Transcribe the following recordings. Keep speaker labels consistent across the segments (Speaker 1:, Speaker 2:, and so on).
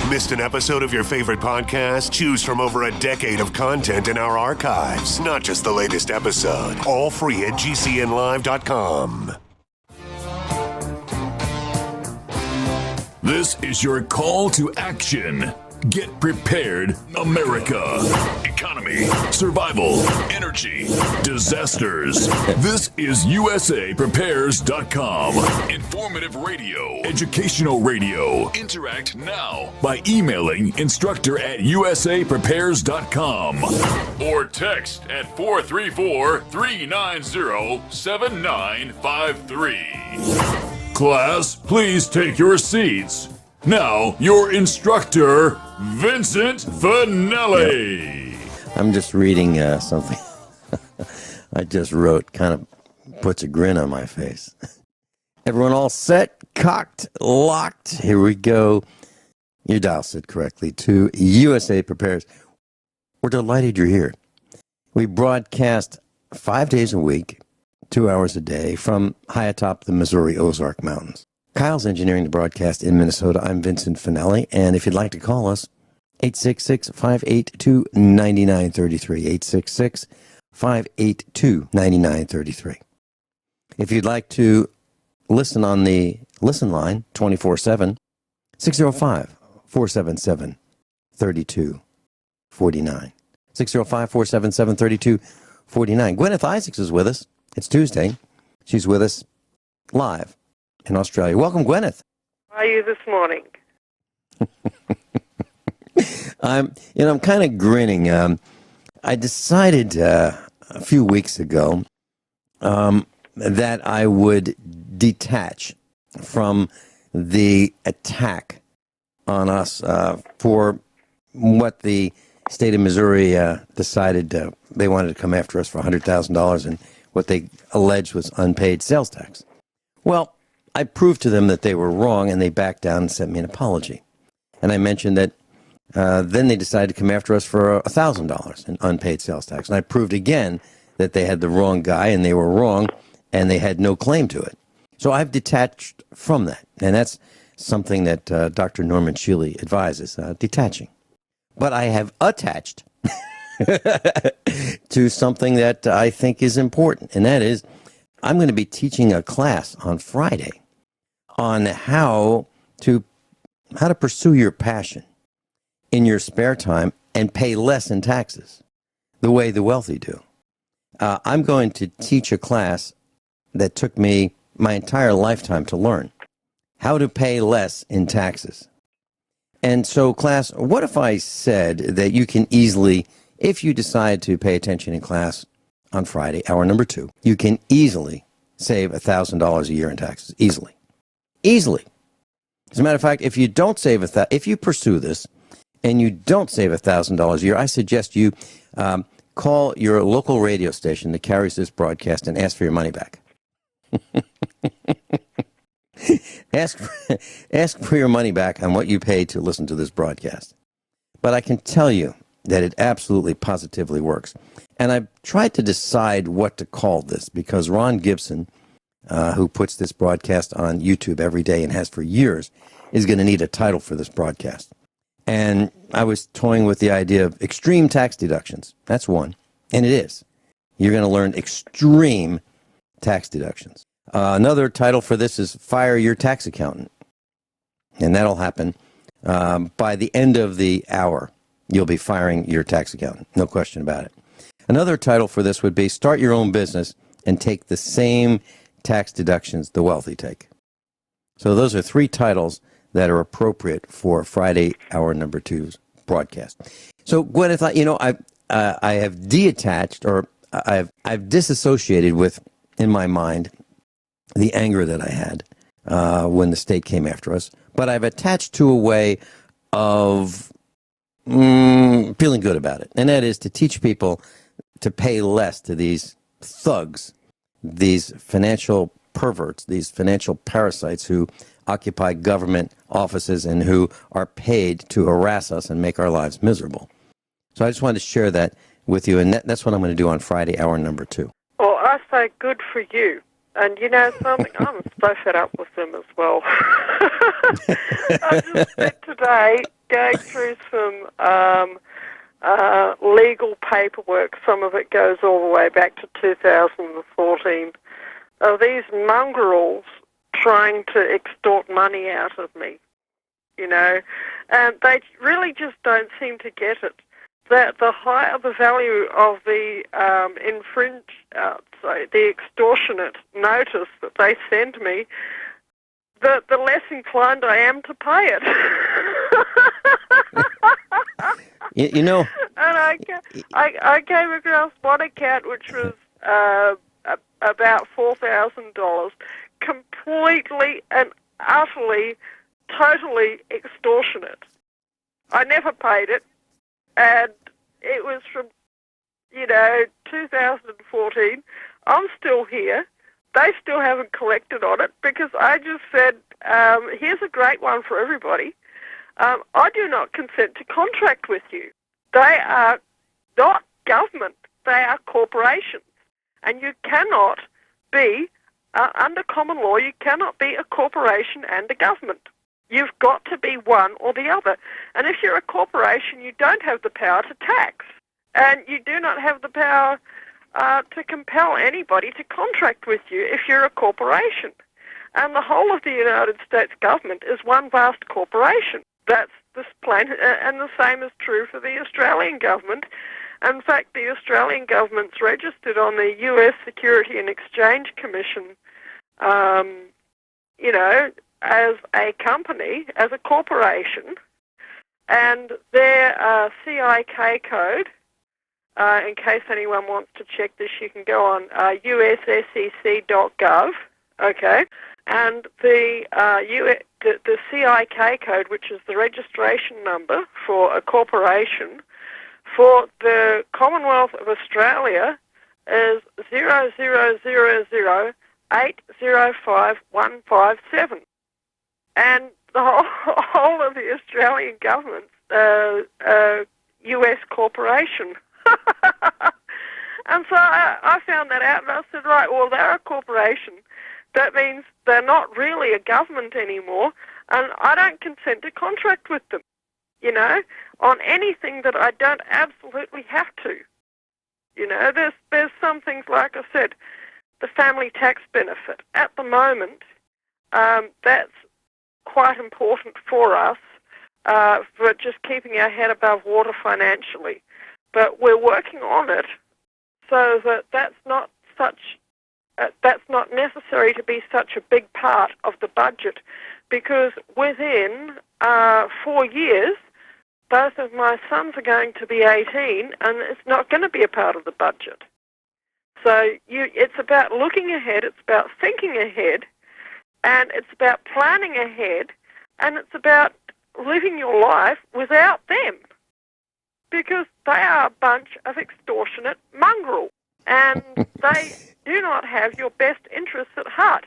Speaker 1: Missed an episode of your favorite podcast? Choose from over a decade of content in our archives, not just the latest episode. All free at gcnlive.com.
Speaker 2: This is your call to action. Get prepared, America. Economy, survival, energy, disasters. This is USAPrepares.com. Informative radio, educational radio. Interact now by emailing instructor@USAPrepares.com or text at 434-390-7953. Class, please take your seats. Now, your instructor, Vincent Finelli.
Speaker 3: Yeah. I'm just reading something I just wrote. Kind of puts a grin on my face. Everyone all set, cocked, locked. Here we go. Your dial set correctly to USA Prepares. We're delighted you're here. We broadcast 5 days a week, 2 hours a day from high atop the Missouri Ozark Mountains. Kyle's engineering the broadcast in Minnesota. I'm Vincent Finelli, and if you'd like to call us, 866-582-9933, 866-582-9933. If you'd like to listen on the listen line 24/7, 605-477-3249, 605-477-3249. Guineith Isaacs is with us. It's Tuesday. She's with us live in Australia. Welcome, Guineith.
Speaker 4: How are you this morning?
Speaker 3: I'm kind of grinning. I decided a few weeks ago that I would detach from the attack on us for what the state of Missouri decided they wanted to come after us for $100,000 and what they alleged was unpaid sales tax. Well, I proved to them that they were wrong, and they backed down and sent me an apology. And I mentioned that then they decided to come after us for $1,000 in unpaid sales tax. And I proved again that they had the wrong guy, and they were wrong, and they had no claim to it. So I've detached from that, and that's something that Dr. Norman Shealy advises, detaching. But I have attached to something that I think is important, and that is I'm going to be teaching a class on Friday on how to pursue your passion in your spare time and pay less in taxes, the way the wealthy do. I'm going to teach a class that took me my entire lifetime to learn, how to pay less in taxes. And so, class, what if I said that you can easily, if you decide to pay attention in class on Friday, hour number 2, you can easily save $1,000 a year in taxes, easily. Easily. As a matter of fact, if you don't save if you pursue this and you don't save $1,000 a year, I suggest you call your local radio station that carries this broadcast and ask for your money back. Ask for your money back on what you paid to listen to this broadcast. But I can tell you that it absolutely, positively works. And I've tried to decide what to call this because Ron Gibson, who puts this broadcast on YouTube every day and has for years, is going to need a title for this broadcast. And I was toying with the idea of extreme tax deductions. That's one. And it is. You're going to learn extreme tax deductions. Another title for this is Fire Your Tax Accountant. And that'll happen by the end of the hour. You'll be firing your tax accountant. No question about it. Another title for this would be Start Your Own Business and Take the Same Tax Deductions the Wealthy Take. So those are 3 titles that are appropriate for Friday, hour number 2's broadcast. So, Guineith, I have detached, or I've disassociated with, in my mind, the anger that I had when the state came after us, but I've attached to a way of feeling good about it, and that is to teach people to pay less to these thugs, these financial perverts, these financial parasites who occupy government offices and who are paid to harass us and make our lives miserable. So I just wanted to share that with you, and that's what I'm going to do on Friday, hour number 2.
Speaker 4: Well, I say good for you. And you know something? I'm so fed up with them as well. I just spent today going through some legal paperwork. Some of it goes all the way back to 2014. Of these mongrels trying to extort money out of me, you know, and they really just don't seem to get it. That the higher the value of the the extortionate notice that they send me, the less inclined I am to pay it.
Speaker 3: You know,
Speaker 4: and I came across one account which was about $4,000, completely and utterly, totally extortionate. I never paid it, and it was from, 2014. I'm still here. They still haven't collected on it because I just said, here's a great one for everybody. I do not consent to contract with you. They are not government. They are corporations. And you cannot be, under common law, you cannot be a corporation and a government. You've got to be one or the other. And if you're a corporation, you don't have the power to tax. And you do not have the power to compel anybody to contract with you if you're a corporation. And the whole of the United States government is one vast corporation. That's this plain, and the same is true for the Australian government. In fact, the Australian government's registered on the US Security and Exchange Commission, as a company, as a corporation, and their CIK code, in case anyone wants to check this, you can go on ussec.gov, okay, and the CIK code, which is the registration number for a corporation, for the Commonwealth of Australia is 000805157. And the whole of the Australian government's US corporation. And so I found that out, and I said, right, well, they're a corporation. That means they're not really a government anymore, and I don't consent to contract with them, on anything that I don't absolutely have to. There's some things, like I said, the family tax benefit. At the moment, that's quite important for us, for just keeping our head above water financially. But we're working on it so that that's not necessary to be such a big part of the budget, because within 4 years, both of my sons are going to be 18, and it's not going to be a part of the budget. So it's about looking ahead, it's about thinking ahead, and it's about planning ahead, and it's about living your life without them, because they are a bunch of extortionate mongrels, and they do not have your best interests at heart.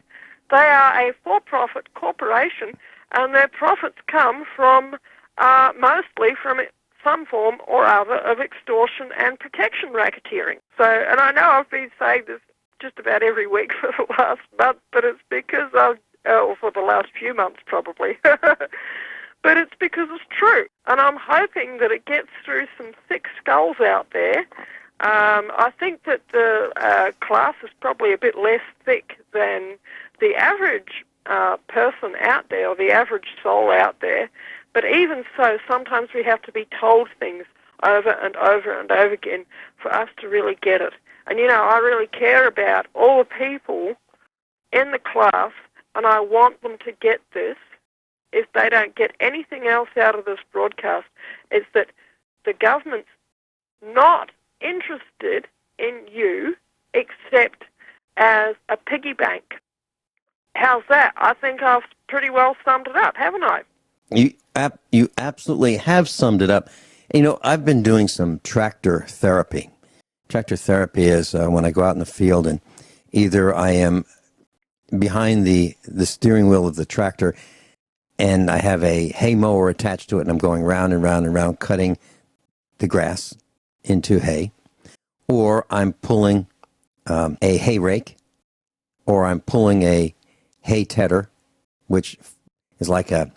Speaker 4: They are a for-profit corporation, and their profits come from mostly from some form or other of extortion and protection racketeering. So, and I know I've been saying this just about every week for the last month, but it's because or for the last few months probably, but it's because it's true. And I'm hoping that it gets through some thick skulls out there. I think that the class is probably a bit less thick than the average person out there, or the average soul out there. But even so, sometimes we have to be told things over and over and over again for us to really get it. And, I really care about all the people in the class, and I want them to get this. If they don't get anything else out of this broadcast, it's that the government's not interested in you except as a piggy bank. How's that? I think I've pretty well summed it up, haven't I?
Speaker 3: You absolutely have summed it up. I've been doing some tractor therapy. Tractor therapy is when I go out in the field and either I am behind the steering wheel of the tractor and I have a hay mower attached to it and I'm going round and round and round cutting the grass into hay, or I'm pulling a hay rake, or I'm pulling a hay tedder, which is like an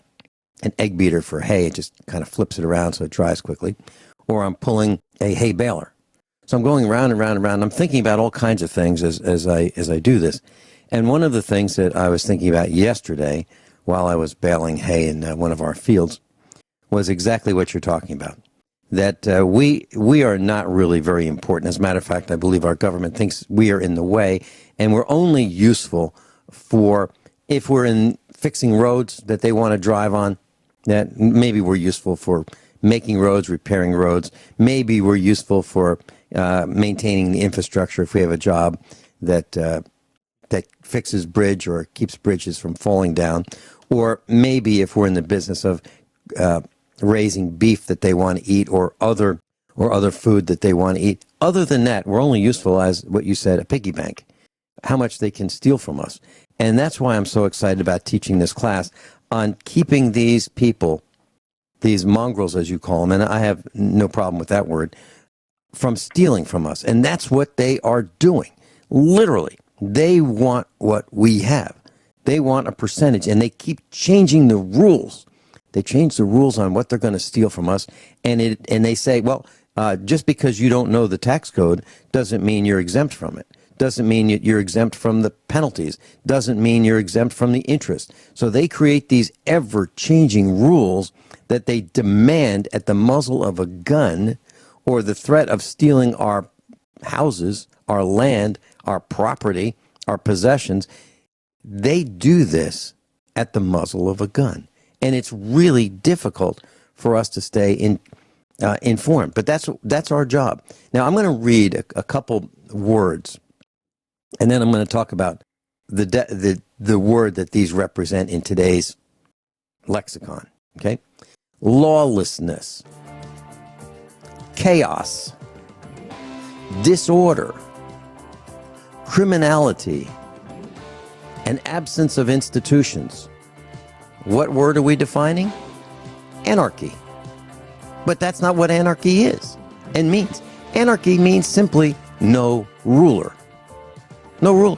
Speaker 3: egg beater for hay. It just kind of flips it around so it dries quickly. Or I'm pulling a hay baler. So I'm going round and round and round. I'm thinking about all kinds of things as I do this. And one of the things that I was thinking about yesterday while I was baling hay in one of our fields was exactly what you're talking about. That we are not really very important. As a matter of fact, I believe our government thinks we are in the way, and we're only useful for if we're in fixing roads that they want to drive on. That maybe we're useful for making roads, repairing roads. Maybe we're useful for maintaining the infrastructure if we have a job that fixes bridge or keeps bridges from falling down. Or maybe if we're in the business of raising beef that they want to eat or other food that they want to eat. Other than that, we're only useful as, what you said, a piggy bank, how much they can steal from us. And that's why I'm so excited about teaching this class on keeping these people, these mongrels as you call them, and I have no problem with that word, from stealing from us. And that's what they are doing. Literally, they want what we have. They want a percentage, and they keep changing the rules. They change the rules on what they're going to steal from us, and they say, well, just because you don't know the tax code doesn't mean you're exempt from it. Doesn't mean you're exempt from the penalties. Doesn't mean you're exempt from the interest. So they create these ever-changing rules that they demand at the muzzle of a gun or the threat of stealing our houses, our land, our property, our possessions. They do this at the muzzle of a gun. And it's really difficult for us to stay informed. But that's our job. Now, I'm going to read a couple words, and then I'm going to talk about the word that these represent in today's lexicon. Okay? Lawlessness, chaos, disorder, criminality, an absence of institutions. What word are we defining? Anarchy. But that's not what anarchy is and means. Anarchy means simply no ruler. No ruler.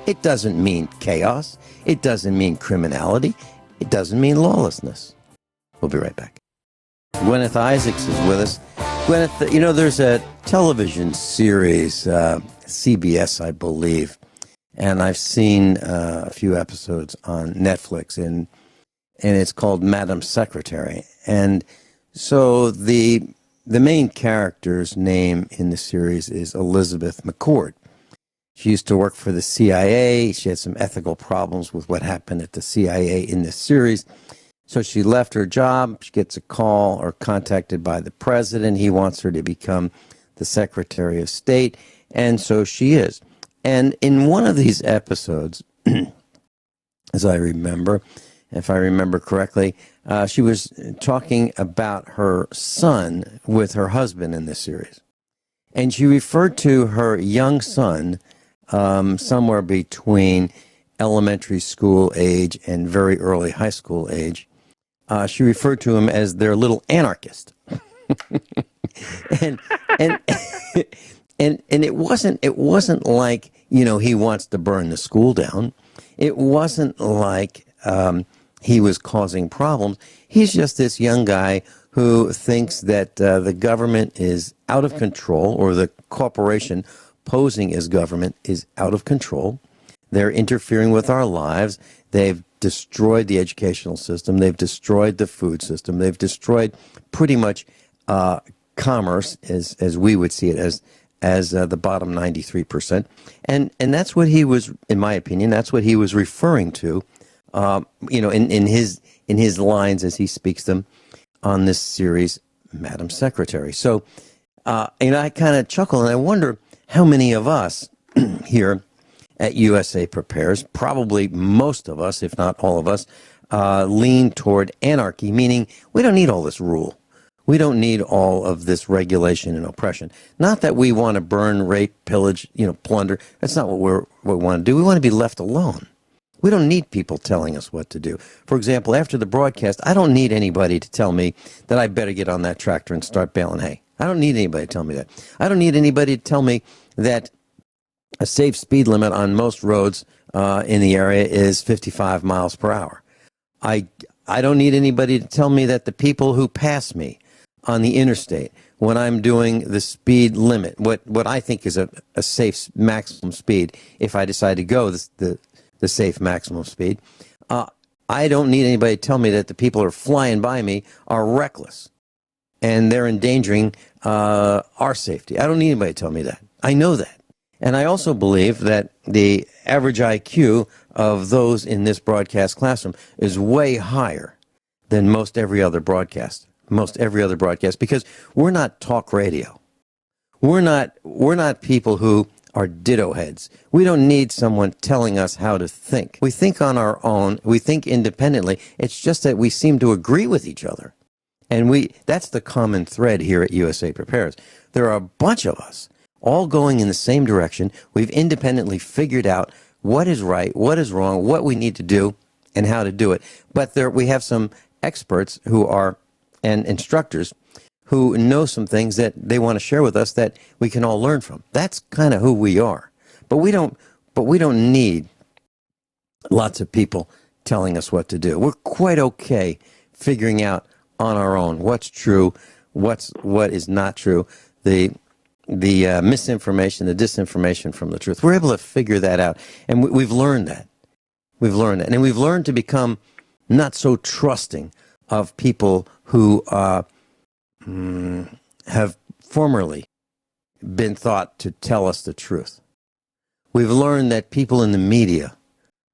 Speaker 3: It doesn't mean chaos. It doesn't mean criminality. It doesn't mean lawlessness. We'll be right back. Gwyneth Isaacs is with us. Gwyneth, you know, there's a television series, CBS, I believe, and I've seen a few episodes on Netflix, and it's called Madam Secretary. And so the main character's name in the series is Elizabeth McCord. She used to work for the CIA. She had some ethical problems with what happened at the CIA in this series. So she left her job. She gets a call or contacted by the president. He wants her to become the Secretary of State. And so she is. And in one of these episodes, as I remember, if I remember correctly, she was talking about her son with her husband in this series. And she referred to her young son somewhere between elementary school age and very early high school age. She referred to him as their little anarchist. and it wasn't like, you know, he wants to burn the school down. It wasn't like he was causing problems. He's just this young guy who thinks that the government is out of control, or the corporation posing as government is out of control. They're interfering with our lives. They've destroyed the educational system. They've destroyed the food system. They've destroyed pretty much commerce, as we would see it, as the bottom 93%. And that's what he was, in my opinion, that's what he was referring to, you know, in his lines as he speaks them on this series, Madam Secretary. So, you know, I kind of chuckle and I wonder how many of us here at USA Prepares, probably most of us, if not all of us, lean toward anarchy, meaning we don't need all this rule. We don't need all of this regulation and oppression. Not that we want to burn, rape, pillage, you know, plunder. That's not what we want to do. We want to be left alone. We don't need people telling us what to do. For example, after the broadcast, I don't need anybody to tell me that I better get on that tractor and start baling hay. I don't need anybody to tell me that. I don't need anybody to tell me that a safe speed limit on most roads in the area is 55 miles per hour. I don't need anybody to tell me that the people who pass me on the interstate when I'm doing the speed limit, what I think is a safe maximum speed, if I decide to go the safe maximum speed, I don't need anybody to tell me that the people who are flying by me are reckless and they're endangering our safety. I don't need anybody to tell me that. I know that. And I also believe that the average IQ of those in this broadcast classroom is way higher than most every other broadcast, because we're not talk radio. We're not people who are ditto heads. We don't need someone telling us how to think. We think on our own. We think independently. It's just that we seem to agree with each other. And that's the common thread here at USA Prepares. There are a bunch of us all going in the same direction. We've independently figured out what is right, what is wrong, what we need to do, and how to do it. But we have some experts and instructors who know some things that they want to share with us that we can all learn from. That's kind of who we are. But we don't need lots of people telling us what to do. We're quite okay figuring out on our own what's true, what is not true, the misinformation, the disinformation from the truth. We're able to figure that out, and we've learned that. And we've learned to become not so trusting of people who have formerly been thought to tell us the truth. We've learned that people in the media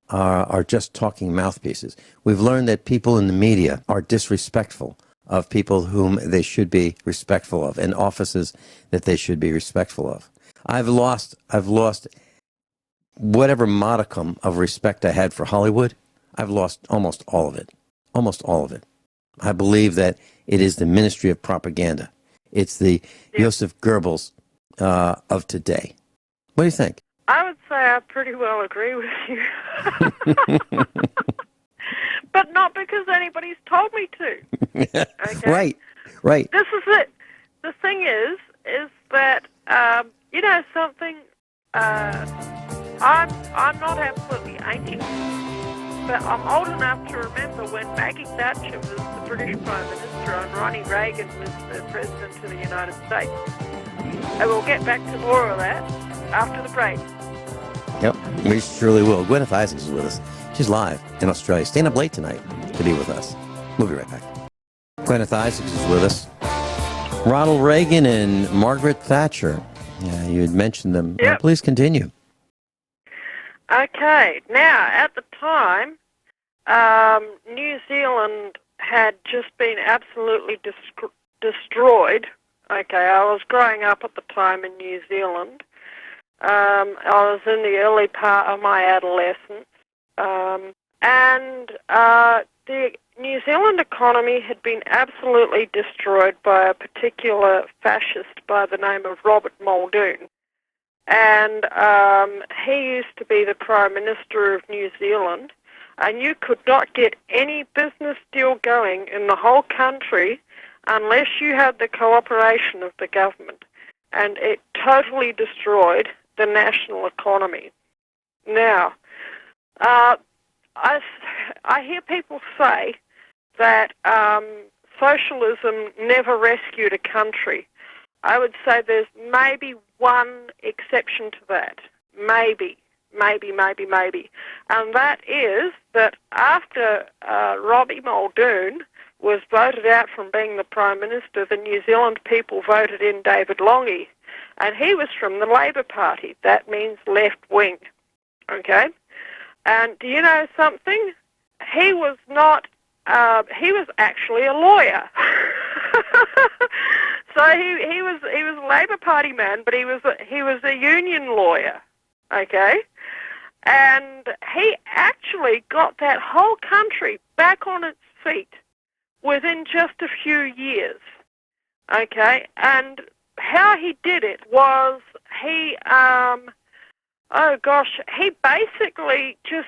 Speaker 3: are just talking mouthpieces. We've learned that people in the media are disrespectful of people whom they should be respectful of, and offices that they should be respectful of. I've lost whatever modicum of respect I had for Hollywood. I've lost almost all of it. I believe that it is the ministry of propaganda. It's the Joseph Goebbels of today. What do you think?
Speaker 4: I would say I pretty well agree with you. But not because anybody's told me to. Okay?
Speaker 3: Right.
Speaker 4: This is it. The thing is that, you know something, I'm not absolutely ancient, but I'm old enough to remember when Maggie Thatcher was the British Prime Minister and Ronnie Reagan was the President of the United States. And we'll get back to more of that after the break.
Speaker 3: Yep, we surely will. Guineith Isaacs is with us. She's live in Australia. Staying up late tonight to be with us. We'll be right back. Guineith Isaacs is with us. Ronald Reagan and Margaret Thatcher. Yeah, you had mentioned them.
Speaker 4: Yep.
Speaker 3: Please continue.
Speaker 4: Okay, now at the time, New Zealand had just been absolutely destroyed. Okay, I was growing up at the time in New Zealand. I was in the early part of my adolescence. And the New Zealand economy had been absolutely destroyed by a particular fascist by the name of Robert Muldoon. And he used to be the Prime Minister of New Zealand, and you could not get any business deal going in the whole country unless you had the cooperation of the government. And it totally destroyed the national economy. Now, I hear people say that socialism never rescued a country. I would say there's maybe one exception to that. Maybe. And that is that after Robbie Muldoon was voted out from being the Prime Minister, the New Zealand people voted in David Lange. And he was from the Labour Party. That means left wing. Okay? And do you know something? He was not, he was actually a lawyer. So he was a Labour Party man, but he was a union lawyer. Okay? And he actually got that whole country back on its feet within just a few years. Okay? And how he did it was he basically just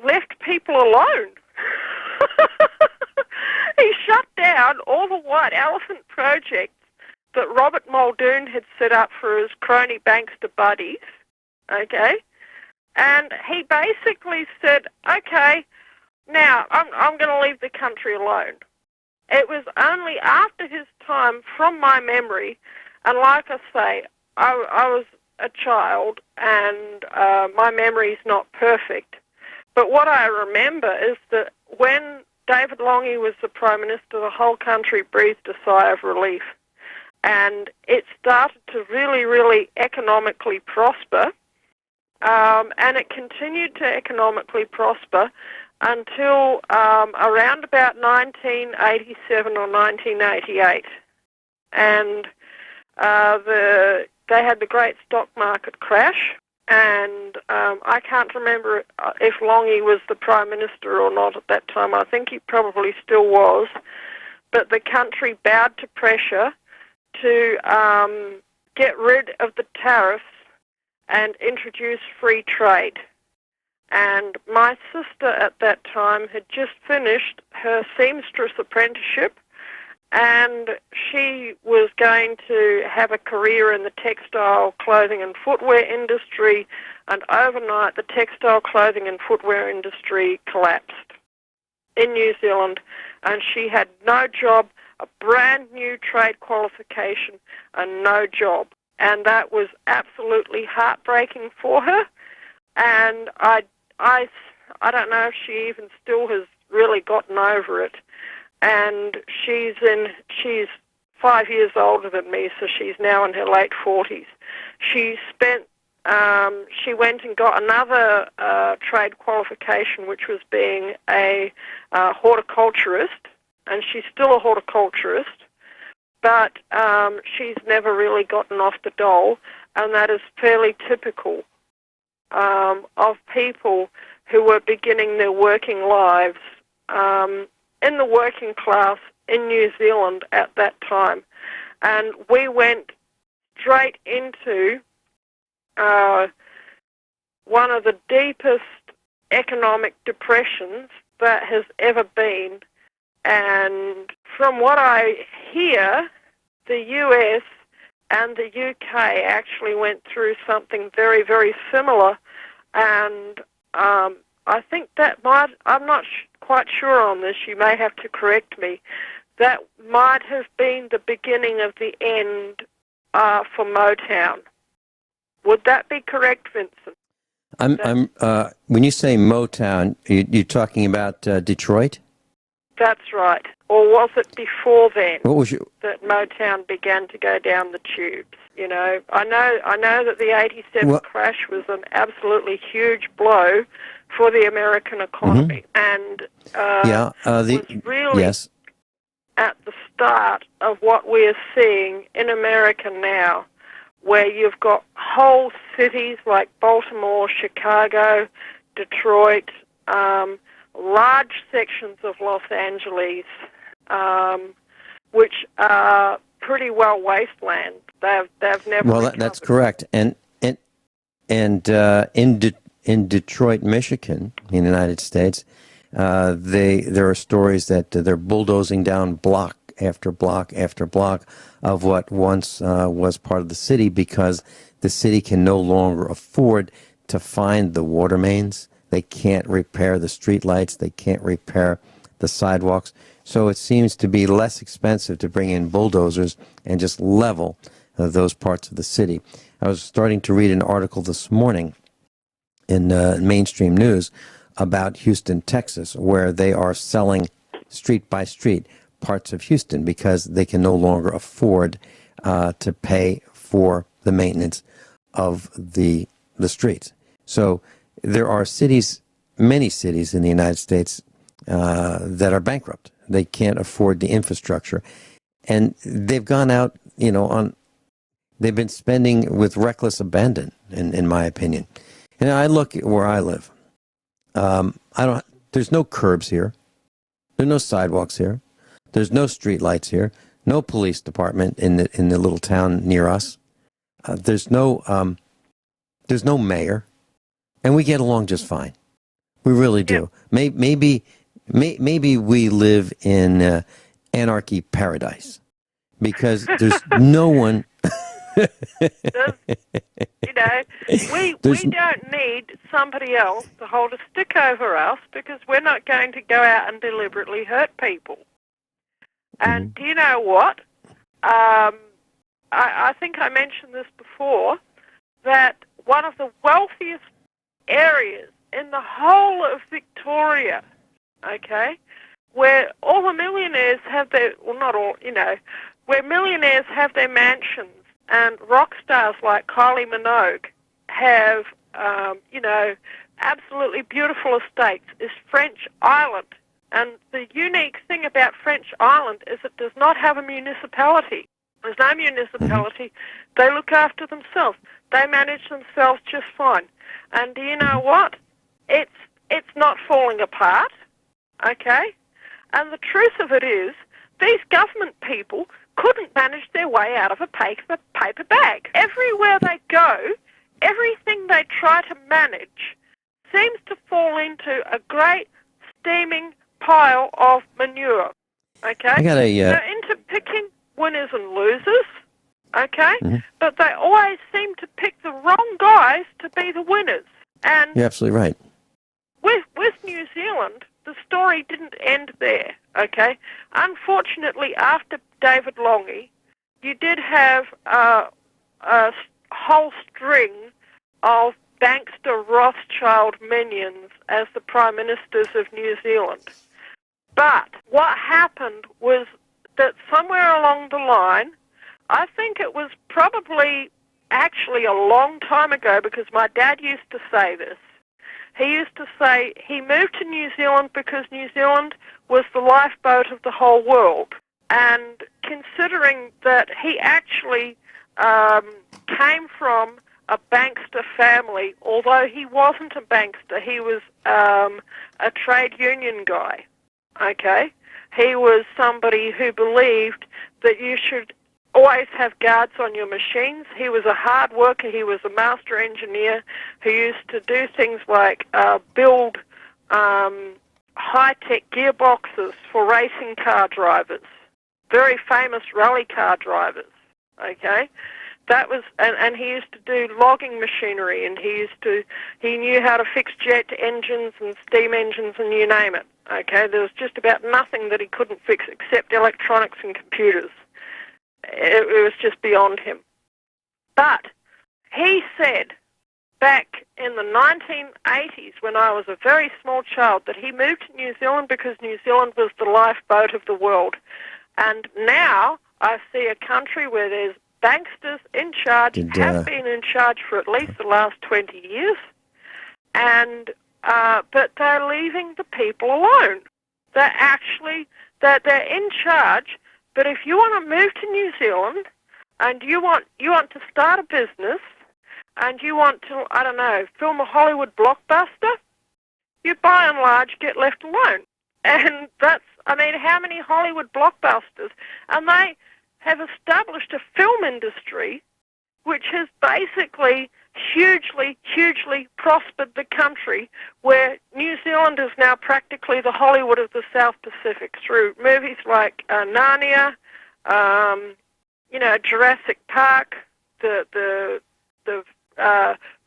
Speaker 4: left people alone. He shut down all the white elephant projects that Robert Muldoon had set up for his crony bankster buddies, okay? And he basically said, okay, now I'm going to leave the country alone. It was only after his time, from my memory, and like I say, I was a child and my memory's not perfect. But what I remember is that when David Lange was the Prime Minister, the whole country breathed a sigh of relief. And it started to really, really economically prosper. And it continued to economically prosper until around about 1987 or 1988. And they had the great stock market crash. And I can't remember if Lange was the Prime Minister or not at that time. I think he probably still was. But the country bowed to pressure to get rid of the tariffs and introduce free trade. And my sister at that time had just finished her seamstress apprenticeship, and she was going to have a career in the textile, clothing and footwear industry, and overnight the textile, clothing and footwear industry collapsed in New Zealand, and she had no job, a brand new trade qualification, and no job. And that was absolutely heartbreaking for her, and I don't know if she even still has really gotten over it. And she's 5 years older than me, so she's now in her late 40s. She went and got another trade qualification, which was being a horticulturist, and she's still a horticulturist, but she's never really gotten off the dole, and that is fairly typical of people who were beginning their working lives in the working class in New Zealand at that time. And we went straight into one of the deepest economic depressions that has ever been. And from what I hear, the US and the UK actually went through something very, very similar. And I think that might, I'm not quite sure on this, you may have to correct me, that might have been the beginning of the end for Motown. Would that be correct, Vincent?
Speaker 3: When you say Motown, you're talking about Detroit?
Speaker 4: That's right. Or was it before then
Speaker 3: that
Speaker 4: Motown began to go down the tubes? You know, I know that the 87 crash was an absolutely huge blow for the American economy, and was really at the start of what we're seeing in America now, where you've got whole cities like Baltimore, Chicago, Detroit, large sections of Los Angeles, which are pretty well wasteland. They've never.
Speaker 3: Well, that's correct. And in Detroit, Michigan, in the United States, there are stories that they're bulldozing down block after block after block of what once was part of the city, because the city can no longer afford to find the water mains. They can't repair the street lights. They can't repair the sidewalks. So it seems to be less expensive to bring in bulldozers and just level those parts of the city. I was starting to read an article this morning in mainstream news about Houston, Texas, where they are selling street by street parts of Houston because they can no longer afford to pay for the maintenance of the streets. So there are cities, many cities in the United States that are bankrupt. They can't afford the infrastructure. And they've gone out, they've been spending with reckless abandon, in my opinion. And I look at where I live. There's no curbs here. There's no sidewalks here. There's no street lights here. No police department in the little town near us. There's no mayor. And we get along just fine. We really do. Maybe we live in anarchy paradise, because there's no one
Speaker 4: You know, we don't need somebody else to hold a stick over us because we're not going to go out and deliberately hurt people. And do you know what? I think I mentioned this before, that one of the wealthiest areas in the whole of Victoria, okay, where all the millionaires have their, well, not all, you know, where millionaires have their mansions and rock stars like Kylie Minogue have, you know, absolutely beautiful estates, is French Island. And the unique thing about French Island is it does not have a municipality. There's no municipality. They look after themselves. They manage themselves just fine. And do you know what? It's not falling apart, okay? And the truth of it is, these government people couldn't manage their way out of a paper bag. Everywhere they go, everything they try to manage seems to fall into a great steaming pile of manure, okay?
Speaker 3: I got
Speaker 4: They're into picking winners and losers, okay? But they always seem to pick the wrong guys to be the winners. And
Speaker 3: You're absolutely right.
Speaker 4: with New Zealand, the story didn't end there, okay? Unfortunately, after David Lange, you did have a whole string of bankster Rothschild minions as the prime ministers of New Zealand. But what happened was that somewhere along the line, I think it was probably actually a long time ago, because my dad used to say this. He used to say he moved to New Zealand because New Zealand was the lifeboat of the whole world. And considering that he actually came from a bankster family, although he wasn't a bankster, he was a trade union guy, okay? He was somebody who believed that you should always have guards on your machines. He was a hard worker. He was a master engineer who used to do things like build high-tech gearboxes for racing car drivers, very famous rally car drivers, okay? That was, and he used to do logging machinery, and he knew how to fix jet engines and steam engines and you name it, okay? There was just about nothing that he couldn't fix except electronics and computers. It was just beyond him. But he said back in the 1980s, when I was a very small child, that he moved to New Zealand because New Zealand was the lifeboat of the world. And now I see a country where there's banksters in charge, have been in charge for at least the last 20 years, and but they're leaving the people alone. They're in charge. But if you want to move to New Zealand and you want to start a business and you want to, I don't know, film a Hollywood blockbuster, you by and large get left alone. And that's, I mean, how many Hollywood blockbusters? And they have established a film industry which has basically hugely, hugely prospered the country, where New Zealand is now practically the Hollywood of the South Pacific through movies like Narnia, you know, Jurassic Park. The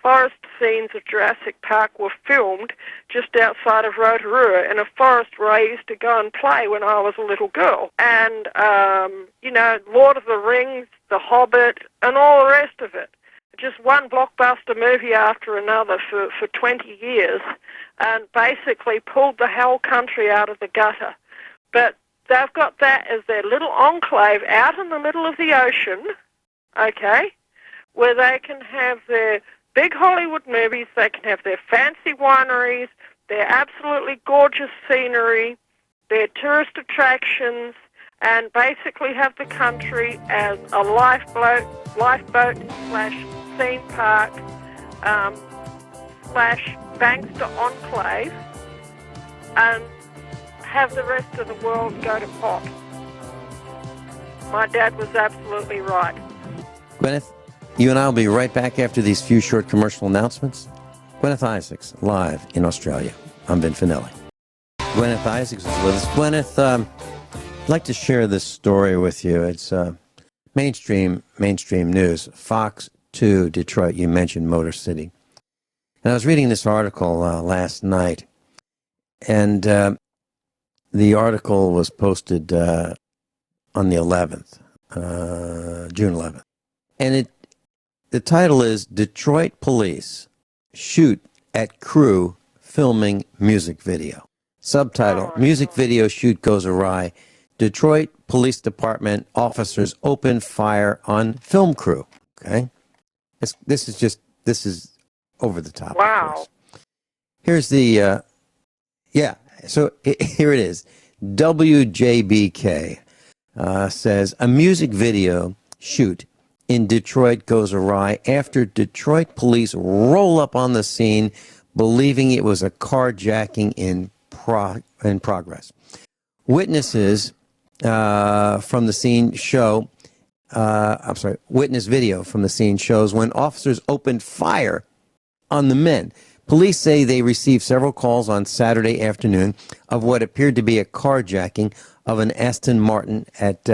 Speaker 4: forest scenes of Jurassic Park were filmed just outside of Rotorua in a forest where I used to go and play when I was a little girl. And, you know, Lord of the Rings, The Hobbit, and all the rest of it. Just one blockbuster movie after another for 20 years, and basically pulled the whole country out of the gutter. But they've got that as their little enclave out in the middle of the ocean, okay, where they can have their big Hollywood movies, they can have their fancy wineries, their absolutely gorgeous scenery, their tourist attractions, and basically have the country as a lifeboat slash theme park slash bankster enclave, and have the rest of the world go to pot. My dad was absolutely right.
Speaker 3: Guineith, you and I will be right back after these few short commercial announcements. Guineith Isaacs, live in Australia. I'm Vin Finelli. Guineith Isaacs is with us. Guineith, I'd like to share this story with you. It's mainstream news. Fox 2, Detroit. You mentioned Motor City. And I was reading this article last night, and the article was posted on the 11th, June 11th. And the title is Detroit Police Shoot at Crew Filming Music Video. Subtitle, Music Video Shoot Goes Awry. Detroit Police Department officers open fire on film crew. Okay? This is over the top.
Speaker 4: Wow.
Speaker 3: Here's the, so here it is. WJBK says, a music video shoot in Detroit goes awry after Detroit police roll up on the scene believing it was a carjacking in progress. Witnesses from the scene show, witness video from the scene shows when officers opened fire on the men. Police say they received several calls on Saturday afternoon of what appeared to be a carjacking of an Aston Martin at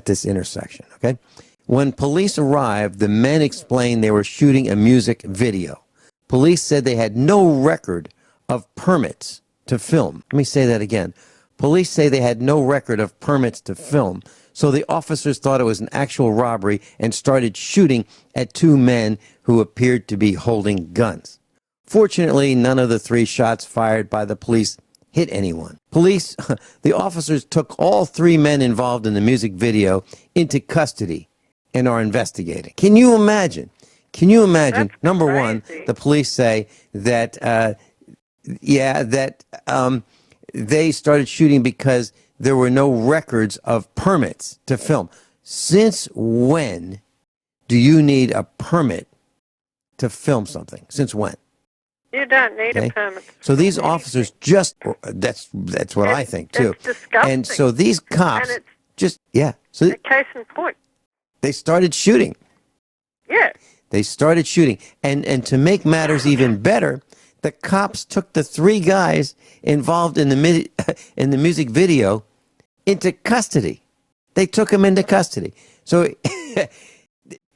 Speaker 3: this intersection. Okay, when police arrived, the men explained they were shooting a music video. Police said they had no record of permits to film. Let me say that again. Police say they had no record of permits to film, so the officers thought it was an actual robbery and started shooting at two men who appeared to be holding guns. Fortunately, none of the three shots fired by the police hit anyone. The officers took all three men involved in the music video into custody and are investigating. Can you imagine?
Speaker 4: That's
Speaker 3: Number
Speaker 4: crazy.
Speaker 3: one, the police say that, they started shooting because there were no records of permits to film. Since when do you need a permit to film something? Since when?
Speaker 4: You don't need a permit.
Speaker 3: So these officers that's what I think too.
Speaker 4: It's disgusting.
Speaker 3: And so these cops
Speaker 4: And it's
Speaker 3: so
Speaker 4: a case in point.
Speaker 3: they started shooting.
Speaker 4: Yeah.
Speaker 3: They started shooting. And to make matters even better, the cops took the three guys involved in the music video into custody. They took them into custody. So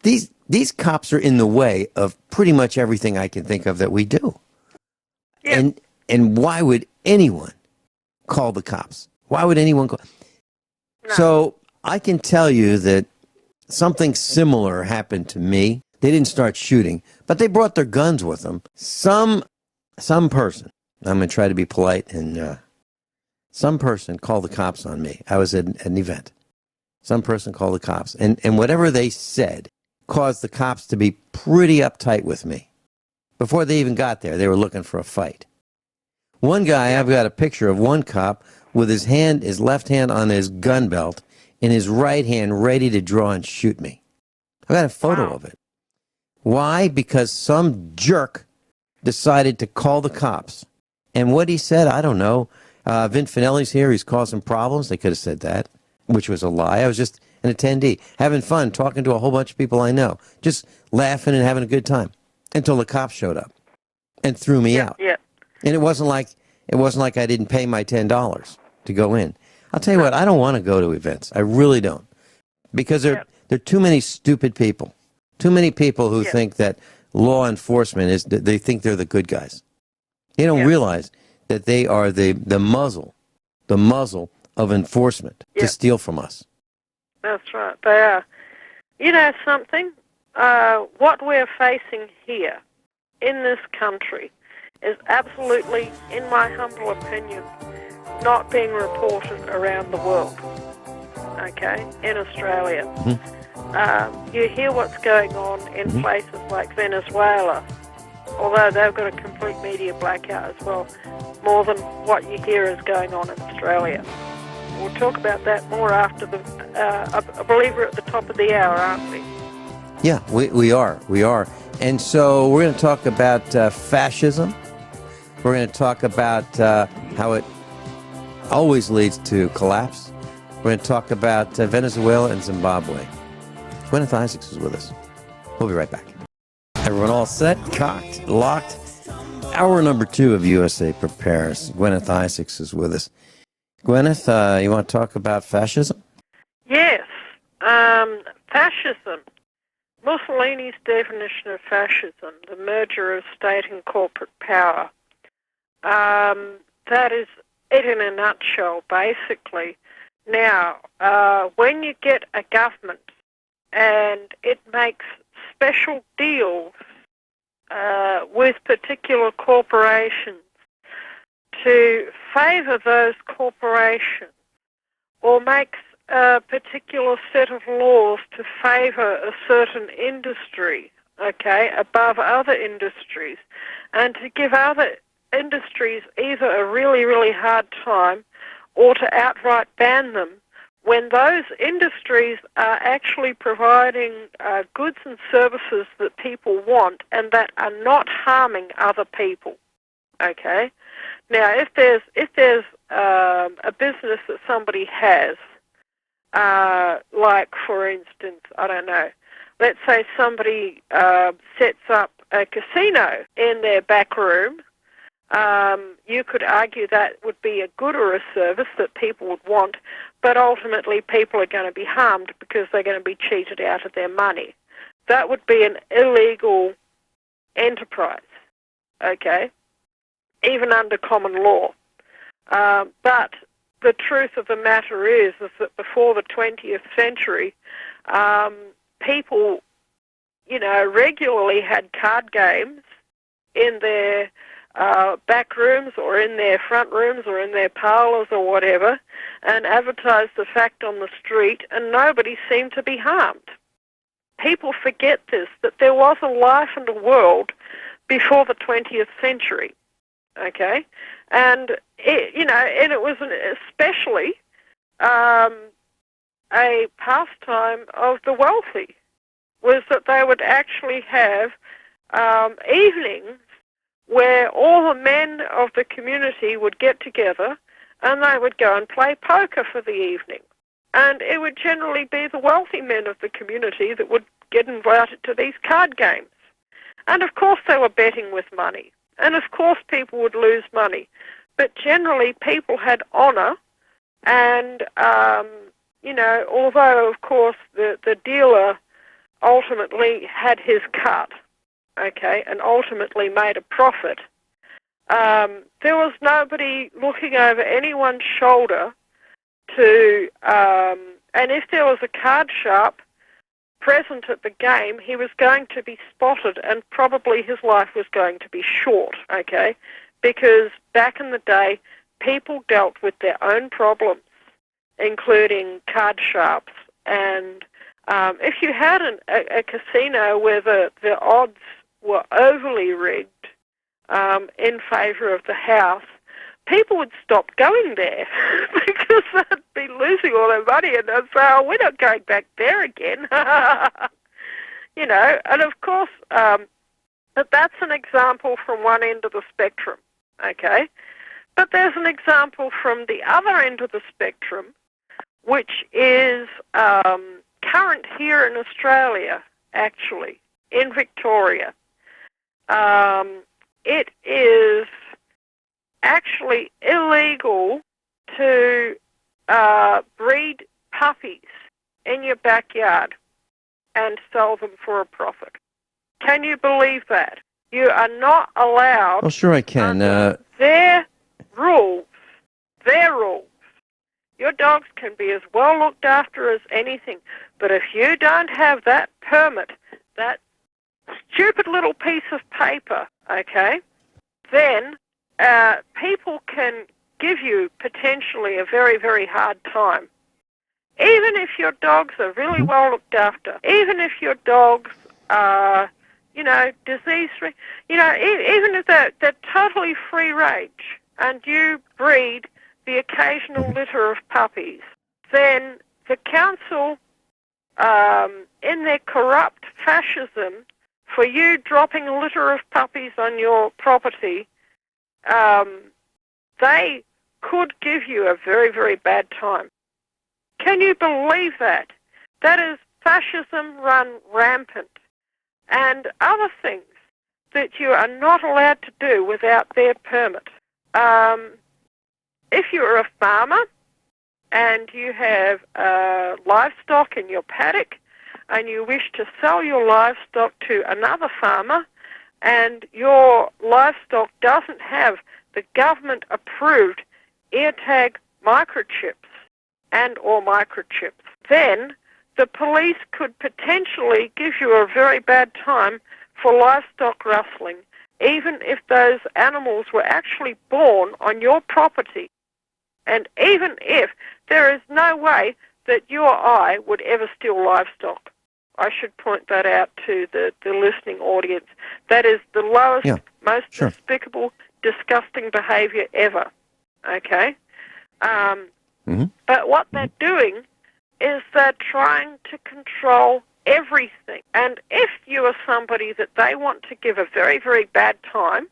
Speaker 3: these cops are in the way of pretty much everything I can think of that we do.
Speaker 4: Yeah.
Speaker 3: And why would anyone call the cops? Why would anyone call?
Speaker 4: No.
Speaker 3: So I can tell you that something similar happened to me. They didn't start shooting, but they brought their guns with them. Some person, I'm going to try to be polite, and some person called the cops on me. I was at an event. Some person called the cops, and whatever they said caused the cops to be pretty uptight with me. Before they even got there, they were looking for a fight. One guy, I've got a picture of one cop with his left hand on his gun belt and his right hand ready to draw and shoot me. I've got a photo of it. Why? Because some jerk decided to call the cops. And what he said, I don't know. Vince Finelli's here. He's causing problems. They could have said that, which was a lie. I was just an attendee, having fun, talking to a whole bunch of people I know, just laughing and having a good time until the cops showed up and threw me out.
Speaker 4: Yeah.
Speaker 3: And it wasn't like I didn't pay my $10 to go in. I'll tell you what, I don't want to go to events. I really don't. Because there are too many stupid people. Too many people who think that law enforcement they think they're the good guys. They don't realize that they are the muzzle of enforcement to steal from us.
Speaker 4: That's right. They are. You know something? What we're facing here in this country is absolutely, in my humble opinion, not being reported around the world. Okay? In Australia.
Speaker 3: Mm-hmm.
Speaker 4: You hear what's going on in places like Venezuela, although they've got a complete media blackout as well, more than what you hear is going on in Australia. We'll talk about that more after I believe we're at the top of the hour, aren't we?
Speaker 3: Yeah, we are. And so we're going to talk about fascism. We're going to talk about how it always leads to collapse. We're going to talk about Venezuela and Zimbabwe. Gwyneth Isaacs is with us. We'll be right back. Everyone all set, cocked, locked. Hour number 2 of USA Prepares. Gwyneth Isaacs is with us. Gwyneth, you want to talk about fascism?
Speaker 4: Yes. Fascism. Mussolini's definition of fascism, the merger of state and corporate power. That is it in a nutshell, basically. Now, when you get a government and it makes special deals with particular corporations to favour those corporations, or makes a particular set of laws to favour a certain industry, okay, above other industries, and to give other industries either a really, really hard time or to outright ban them, when those industries are actually providing goods and services that people want and that are not harming other people, okay? Now, if there's a business that somebody has, like, for instance, I don't know, let's say somebody sets up a casino in their back room, you could argue that would be a good or a service that people would want, but ultimately people are going to be harmed because they're going to be cheated out of their money. That would be an illegal enterprise, okay, even under common law. But the truth of the matter is that before the 20th century, people, regularly had card games in their back rooms or in their front rooms or in their parlours or whatever, and advertised the fact on the street, and nobody seemed to be harmed. People forget this, that there was a life and a world before the 20th century, okay? And it was especially a pastime of the wealthy, was that they would actually have evenings where all the men of the community would get together and they would go and play poker for the evening. And it would generally be the wealthy men of the community that would get invited to these card games. And of course they were betting with money. And of course people would lose money. But generally people had honour, and, although of course the dealer ultimately had his cut, okay, and ultimately made a profit, there was nobody looking over anyone's shoulder to, and if there was a card sharp present at the game, he was going to be spotted and probably his life was going to be short, okay, because back in the day, people dealt with their own problems, including card sharps, and if you had a casino where the odds were overly rigged in favour of the house, people would stop going there because they'd be losing all their money, and they'd say, "Oh, we're not going back there again." And of course, but that's an example from one end of the spectrum, okay? But there's an example from the other end of the spectrum, which is current here in Australia, actually, in Victoria. It is actually illegal to breed puppies in your backyard and sell them for a profit. Can you believe that? You are not allowed...
Speaker 3: Well, sure I can.
Speaker 4: Their rules. Your dogs can be as well looked after as anything, but if you don't have that permit, that stupid little piece of paper, okay, then people can give you potentially a very, very hard time. Even if your dogs are really well looked after, even if your dogs are, disease-free, even if they're totally free range and you breed the occasional litter of puppies, then the council, in their corrupt fascism, for you dropping a litter of puppies on your property, they could give you a very, very bad time. Can you believe that? That is fascism run rampant. And other things that you are not allowed to do without their permit. If you're a farmer and you have livestock in your paddock, and you wish to sell your livestock to another farmer, and your livestock doesn't have the government-approved AirTag microchips or microchips, then the police could potentially give you a very bad time for livestock rustling, even if those animals were actually born on your property, and even if there is no way that you or I would ever steal livestock. I should point that out to the listening audience. That is the lowest, most despicable, disgusting behaviour ever. Okay? But what they're doing is they're trying to control everything. And if you are somebody that they want to give a very, very bad time,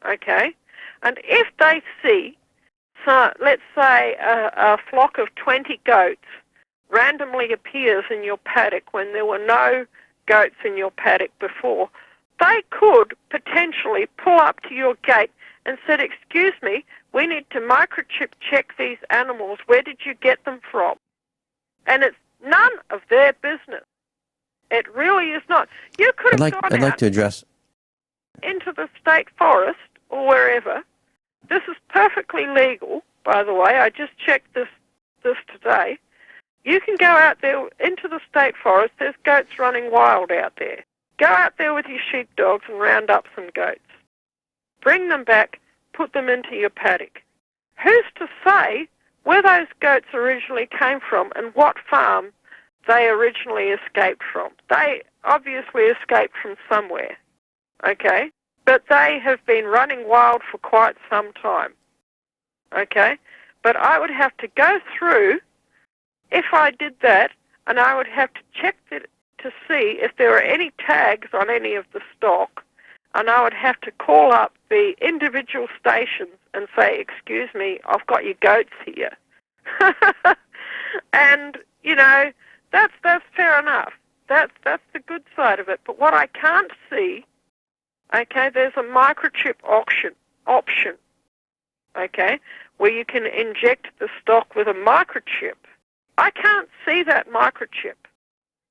Speaker 4: okay, and if they see, so let's say a flock of 20 goats randomly appears in your paddock when there were no goats in your paddock before, they could potentially pull up to your gate and said, "Excuse me, we need to microchip check these animals. Where did you get them from?" And it's none of their business. It really is not. You could have gone out
Speaker 3: to address
Speaker 4: into the state forest or wherever. This is perfectly legal, by the way. I just checked this today. You can go out there into the state forest. There's goats running wild out there. Go out there with your sheepdogs and round up some goats. Bring them back, put them into your paddock. Who's to say where those goats originally came from and what farm they originally escaped from? They obviously escaped from somewhere, okay? But they have been running wild for quite some time, okay? But I would have to go through, if I did that, and I would have to check to see if there are any tags on any of the stock, and I would have to call up the individual stations and say, "Excuse me, I've got your goats here." And, you know, that's fair enough. That's the good side of it. But what I can't see, okay, there's a microchip option, okay, where you can inject the stock with a microchip. I can't see that microchip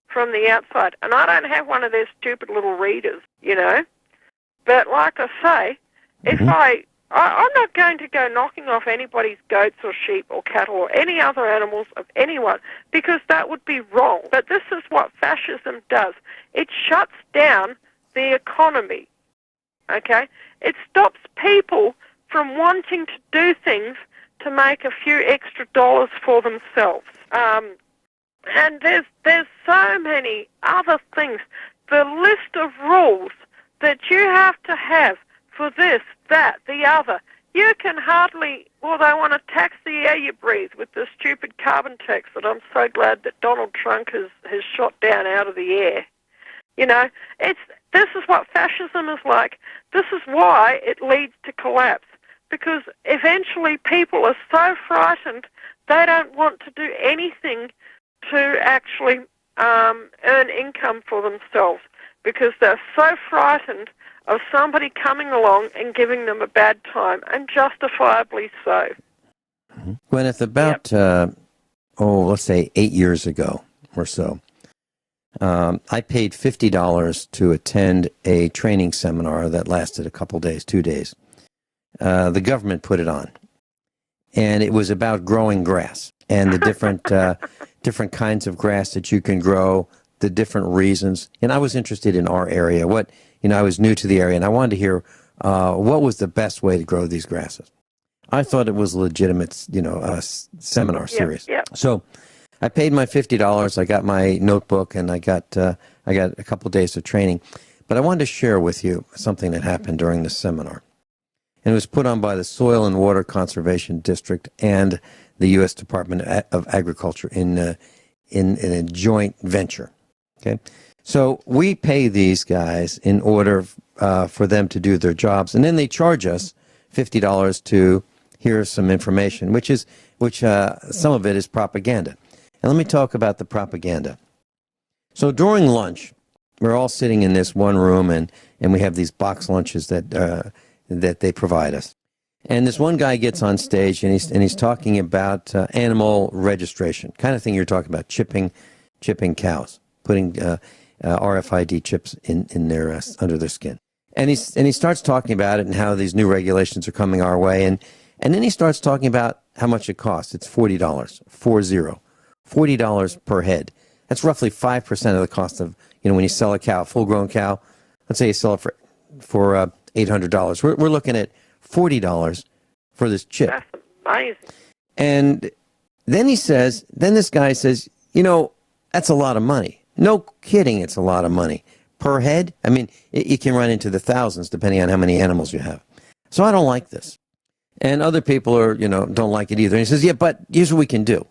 Speaker 4: from the outside, and I don't have one of their stupid little readers, you know. But like I say, if I'm not going to go knocking off anybody's goats or sheep or cattle or any other animals of anyone, because that would be wrong. But this is what fascism does. It shuts down the economy, okay? It stops people from wanting to do things to make a few extra dollars for themselves. And there's so many other things. The list of rules that you have to have for this, that, the other. You can hardly, well, they want to tax the air you breathe with the stupid carbon tax that I'm so glad that Donald Trump has shot down out of the air. You know, this is what fascism is like. This is why it leads to collapse, because eventually people are so frightened they don't want to do anything to actually earn income for themselves, because they're so frightened of somebody coming along and giving them a bad time, and justifiably so.
Speaker 3: Gwyneth, about, let's say 8 years ago or so, I paid $50 to attend a training seminar that lasted a couple days, 2 days. The government put it on, and it was about growing grass and the different kinds of grass that you can grow, the different reasons. And I was interested in our area. I was new to the area, and I wanted to hear what was the best way to grow these grasses. I thought it was a legitimate, seminar series. Yep. So I paid my $50. I got my notebook, and I got a couple days of training. But I wanted to share with you something that happened during the seminar. And it was put on by the Soil and Water Conservation District and the U.S. Department of Agriculture in a joint venture. Okay, so we pay these guys in order for them to do their jobs, and then they charge us $50 to hear some information, which some of it is propaganda. And let me talk about the propaganda. So during lunch, we're all sitting in this one room, and we have these box lunches that they provide us. And this one guy gets on stage and he's talking about animal registration, kind of thing you're talking about, chipping cows, putting RFID chips in their under their skin. And he starts talking about it and how these new regulations are coming our way, and then he starts talking about how much it costs. It's $40, $40 per head. That's roughly 5% of the cost of, when you sell a cow, a full-grown cow. Let's say you sell it for $800. We're looking at $40 for this chip.
Speaker 4: That's amazing.
Speaker 3: And then this guy says, that's a lot of money. No kidding, it's a lot of money. Per head? I mean, you can run into the thousands depending on how many animals you have. So I don't like this. And other people don't like it either. And he says, yeah, but here's what we can do.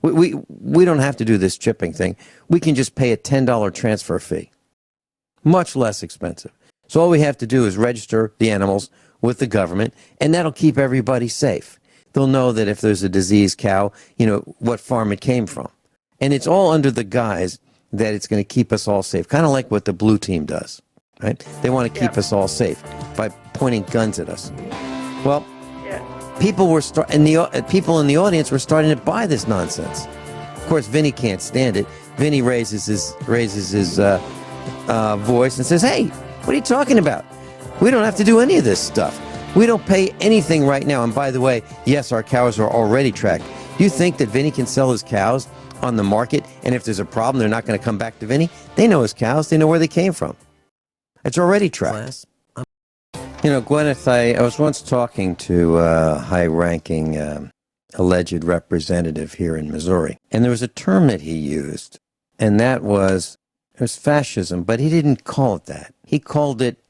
Speaker 3: We don't have to do this chipping thing. We can just pay a $10 transfer fee. Much less expensive. So all we have to do is register the animals with the government, and that'll keep everybody safe. They'll know that if there's a diseased cow, what farm it came from. And it's all under the guise that it's going to keep us all safe, kind of like what the blue team does, right? They want to keep us all safe by pointing guns at us. Well, people in the audience were starting to buy this nonsense. Of course, Vinny can't stand it. Vinny raises his voice and says, "Hey, what are you talking about? We don't have to do any of this stuff. We don't pay anything right now. And by the way, yes, our cows are already tracked. Do you think that Vinny can sell his cows on the market, and if there's a problem, they're not going to come back to Vinny? They know his cows. They know where they came from. It's already tracked." Guineith, I was once talking to a high-ranking alleged representative here in Missouri, and there was a term that he used, and it was fascism, but he didn't call it that. He called it,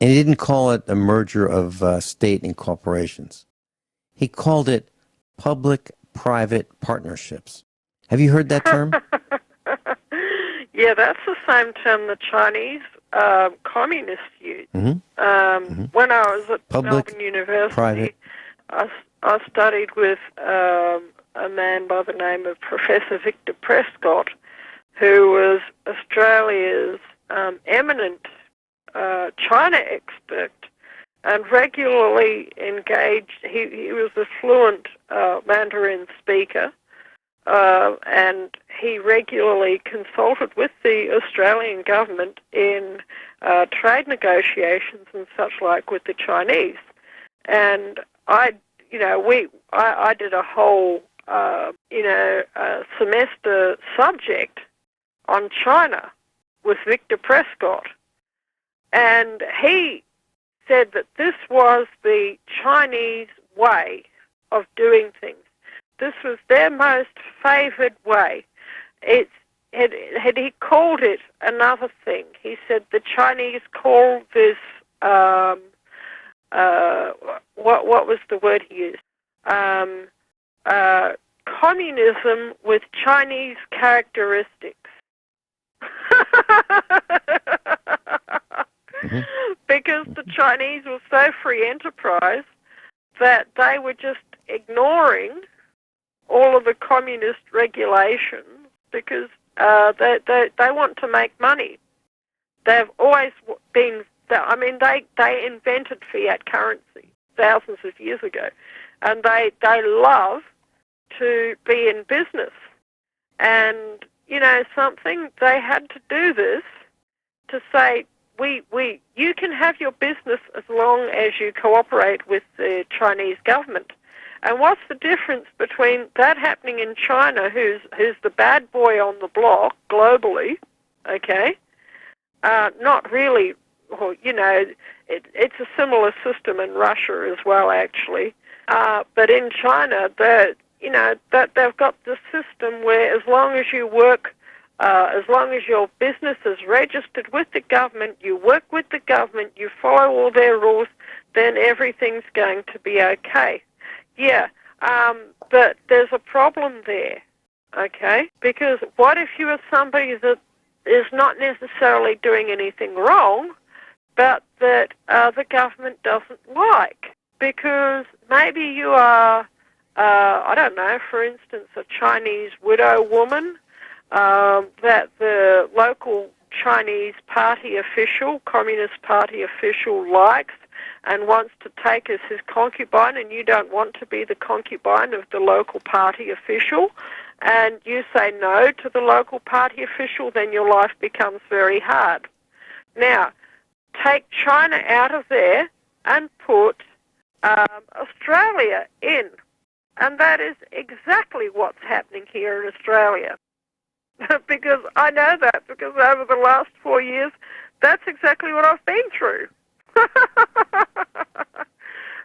Speaker 3: and he didn't call it a merger of state and corporations. He called it public-private partnerships. Have you heard that term?
Speaker 4: Yeah, that's the same term the Chinese communists use.
Speaker 3: Mm-hmm.
Speaker 4: When I was at Melbourne University, I studied with a man by the name of Professor Victor Prescott, who was Australia's eminent China expert and regularly engaged. He was a fluent Mandarin speaker. And he regularly consulted with the Australian government in trade negotiations and such like with the Chinese. And I did a whole, semester subject on China with Victor Prescott. And he said that this was the Chinese way of doing things. This was their most favoured way. He called it another thing. He said the Chinese called this, what was the word he used? Communism with Chinese characteristics.
Speaker 3: Mm-hmm.
Speaker 4: Because the Chinese were so free enterprise that they were just ignoring all of the communist regulations because they want to make money. They've always been, they invented fiat currency thousands of years ago, and they love to be in business. And, something, they had to do this to say, you can have your business as long as you cooperate with the Chinese government. And what's the difference between that happening in China, who's the bad boy on the block globally, okay? Not really, it's a similar system in Russia as well, actually. But in China, that they've got the system where as long as you work, as long as your business is registered with the government, you work with the government, you follow all their rules, then everything's going to be okay. Yeah, but there's a problem there, okay? Because what if you are somebody that is not necessarily doing anything wrong, but that the government doesn't like? Because maybe you are, I don't know, for instance, a Chinese widow woman that the local Chinese party official, Communist Party official likes, and wants to take as his concubine, and you don't want to be the concubine of the local party official, and you say no to the local party official, then your life becomes very hard. Now, take China out of there and put Australia in. And that is exactly what's happening here in Australia. Because I know that, because over the last 4 years, that's exactly what I've been through.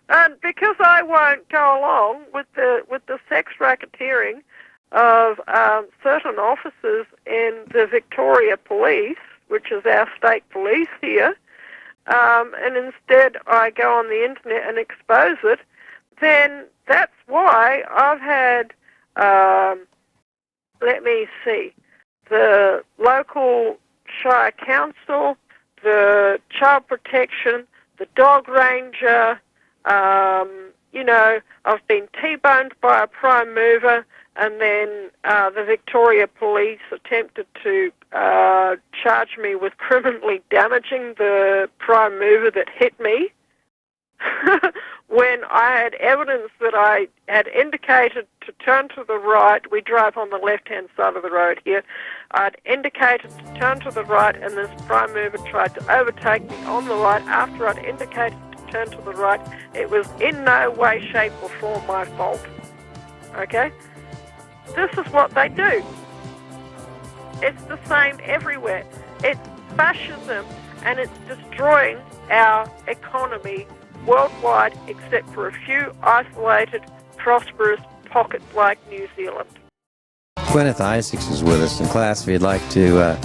Speaker 4: And because I won't go along with the sex racketeering of certain officers in the Victoria Police, which is our state police here, and instead I go on the internet and expose it, then that's why I've had, the local Shire Council, the Child Protection, the Dog Ranger, I've been T-boned by a prime mover, and then the Victoria Police attempted to charge me with criminally damaging the prime mover that hit me when I had evidence that I had indicated to turn to the right. We drive on the left-hand side of the road here. I'd indicated to turn to the right, and this prime mover tried to overtake me on the right after I'd indicated to turn to the right. It was in no way, shape, or form my fault. Okay? This is what they do. It's the same everywhere. It's fascism, and it's destroying our economy worldwide, except for a few isolated, prosperous pockets like New Zealand.
Speaker 3: Guineith Isaacs is with us in class. If you'd like to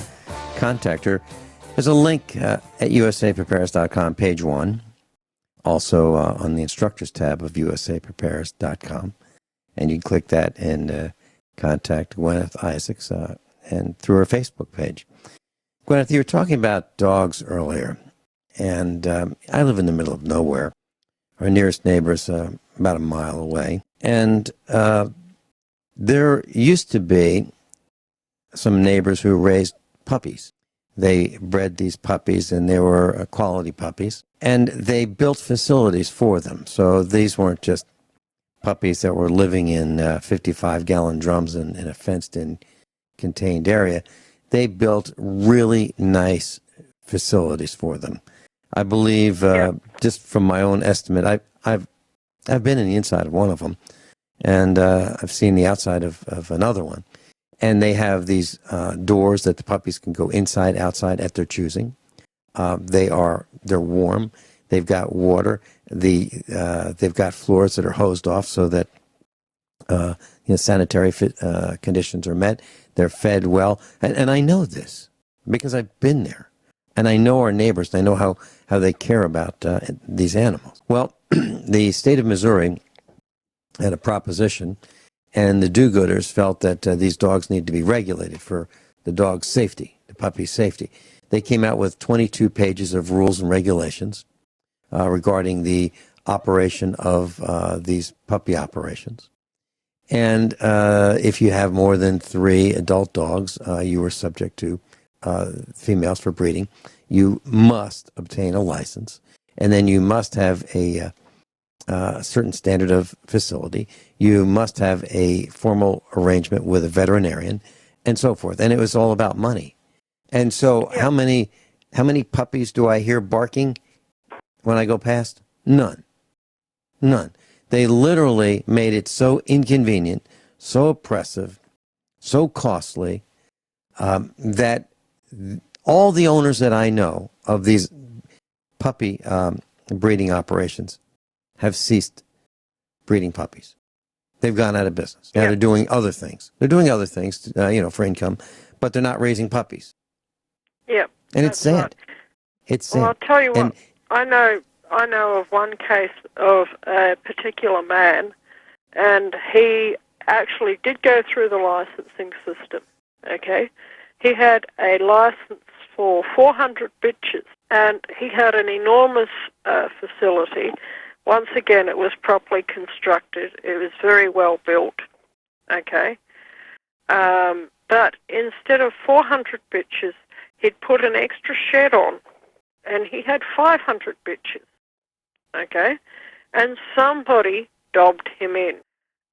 Speaker 3: contact her, there's a link at usaprepares.com, page 1. Also on the instructors tab of usaprepares.com. And you can click that and contact Guineith Isaacs and through her Facebook page. Guineith, you were talking about dogs earlier. And I live in the middle of nowhere. Our nearest neighbor is about a mile away. And there used to be some neighbors who raised puppies. They bred these puppies, and they were quality puppies. And they built facilities for them. So these weren't just puppies that were living in 55-gallon drums in a fenced-in, contained area. They built really nice facilities for them. I believe, just from my own estimate, I've been in the inside of one of them, and I've seen the outside of another one. And they have these doors that the puppies can go inside, outside at their choosing. They're warm. They've got water. They've got floors that are hosed off so that sanitary conditions are met. They're fed well, and I know this because I've been there. And I know our neighbors, and I know how they care about these animals. Well, the state of Missouri had a proposition, and the do-gooders felt that these dogs need to be regulated for the dog's safety, the puppy's safety. They came out with 22 pages of rules and regulations regarding the operation of these puppy operations. And if you have more than 3 adult dogs, you are subject to females for breeding. You must obtain a license, and then you must have a certain standard of facility. You must have a formal arrangement with a veterinarian, and so forth. And it was all about money. And so, how many puppies do I hear barking when I go past? None. They literally made it so inconvenient, so oppressive, so costly that all the owners that I know of these puppy breeding operations have ceased breeding puppies. They've gone out of business. Now they're doing other things. They're doing other things, for income, but they're not raising puppies.
Speaker 4: Yeah,
Speaker 3: and it's sad. Right. It's sad.
Speaker 4: Well, I'll tell you what. I know of one case of a particular man, and he actually did go through the licensing system. Okay. He had a license for 400 bitches, and he had an enormous facility. Once again, it was properly constructed. It was very well built, okay? But instead of 400 bitches, he'd put an extra shed on, and he had 500 bitches. okay? And somebody dobbed him in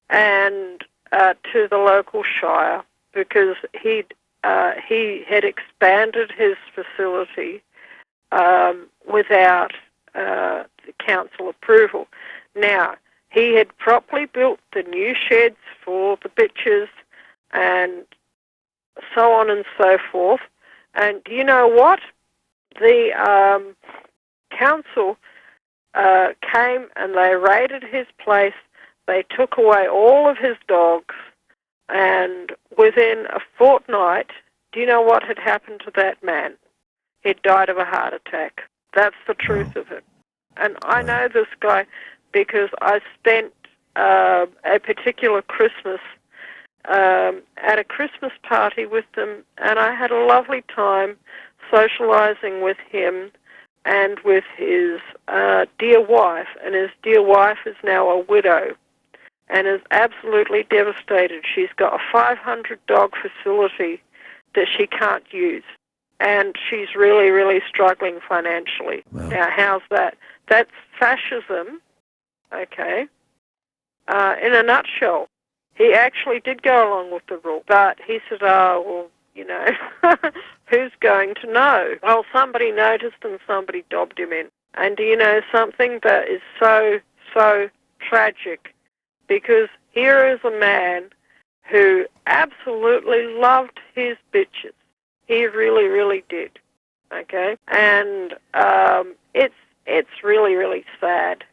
Speaker 4: and to the local shire because he had expanded his facility without the council approval. Now, he had properly built the new sheds for the bitches and so on and so forth. And do you know what? The council came and they raided his place. They took away all of his dogs, and within a fortnight, do you know what had happened to that man? He'd died of a heart attack. That's the truth of it. And I know this guy because I spent a particular Christmas at a Christmas party with them, and I had a lovely time socializing with him and with his dear wife. And his dear wife is now a widow and is absolutely devastated. She's got a 500-dog facility that she can't use, and she's really, really struggling financially. Wow. Now, how's that? That's fascism, okay, in a nutshell. He actually did go along with the rule, but he said, oh, well, you know, who's going to know? Well, somebody noticed and somebody dobbed him in. And do you know something that is so, so tragic? Because here is a man who absolutely loved his bitches. He really, really did, okay? And it's really, really sad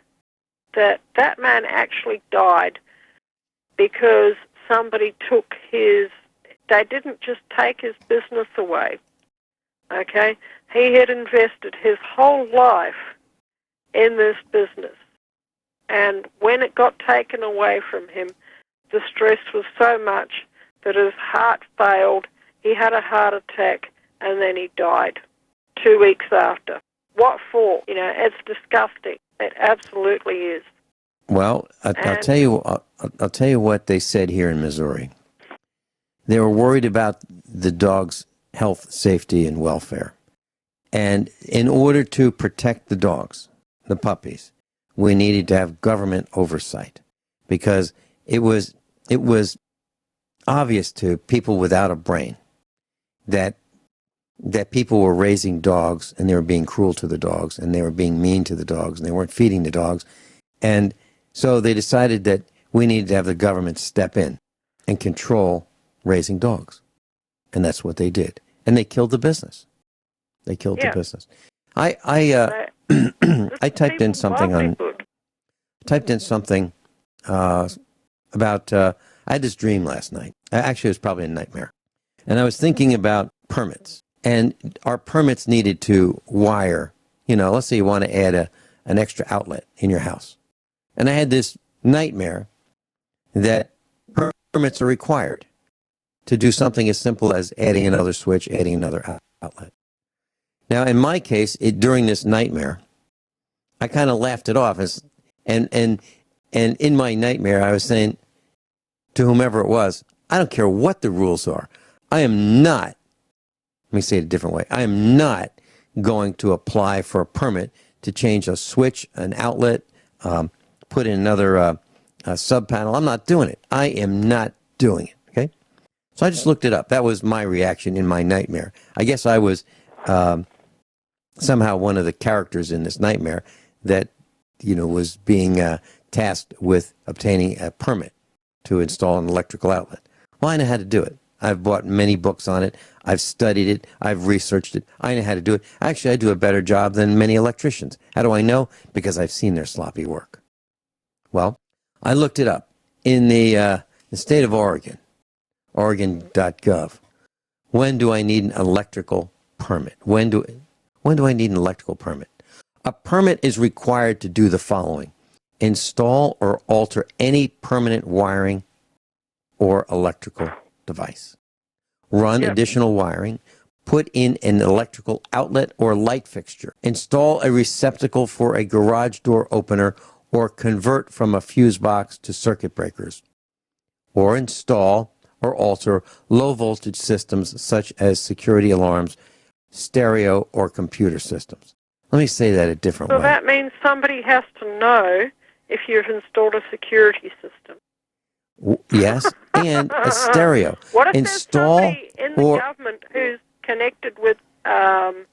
Speaker 4: that that man actually died because somebody took his... They didn't just take his business away, okay? He had invested his whole life in this business. And when it got taken away from him, the stress was so much that his heart failed, he had a heart attack, and then he died 2 weeks after. What for? You know, it's disgusting. It absolutely is.
Speaker 3: Well, I'll tell you what they said here in Missouri. They were worried about the dog's health, safety, and welfare. And in order to protect the dogs, the puppies, we needed to have government oversight because it was obvious to people without a brain that people were raising dogs and they were being cruel to the dogs and they were being mean to the dogs and they weren't feeding the dogs. And so they decided that we needed to have the government step in and control raising dogs. And that's what they did. And they killed the business. They killed the business. I typed in something about I had this dream last night. Actually, it was probably a nightmare. And I was thinking about permits. And our permits needed to wire, you know, let's say you want to add an extra outlet in your house. And I had this nightmare that permits are required to do something as simple as adding another switch, adding another outlet. Now, in my case, during this nightmare, I kind of laughed it off. And in my nightmare, I was saying to whomever it was, I don't care what the rules are. I am not, let me say it a different way, I am not going to apply for a permit to change a switch, an outlet, put in another sub panel. I'm not doing it. I am not doing it, okay? So I just looked it up. That was my reaction in my nightmare. I guess I was somehow one of the characters in this nightmare that, you know, was being tasked with obtaining a permit to install an electrical outlet. Well, I know how to do it. I've bought many books on it. I've studied it. I've researched it. I know how to do it. Actually, I do a better job than many electricians. How do I know? Because I've seen their sloppy work. Well, I looked it up. In the state of Oregon, Oregon.gov, when do I need an electrical permit? When do I need an electrical permit? A permit is required to do the following: install or alter any permanent wiring or electrical device, run additional wiring, put in an electrical outlet or light fixture, install a receptacle for a garage door opener, or convert from a fuse box to circuit breakers, or install or alter low voltage systems such as security alarms, stereo or computer systems. Let me say that a different
Speaker 4: So
Speaker 3: way.
Speaker 4: that means somebody has to know if you've installed a security system.
Speaker 3: Yes, and a stereo.
Speaker 4: What if
Speaker 3: Install
Speaker 4: there's somebody in the government who's connected with some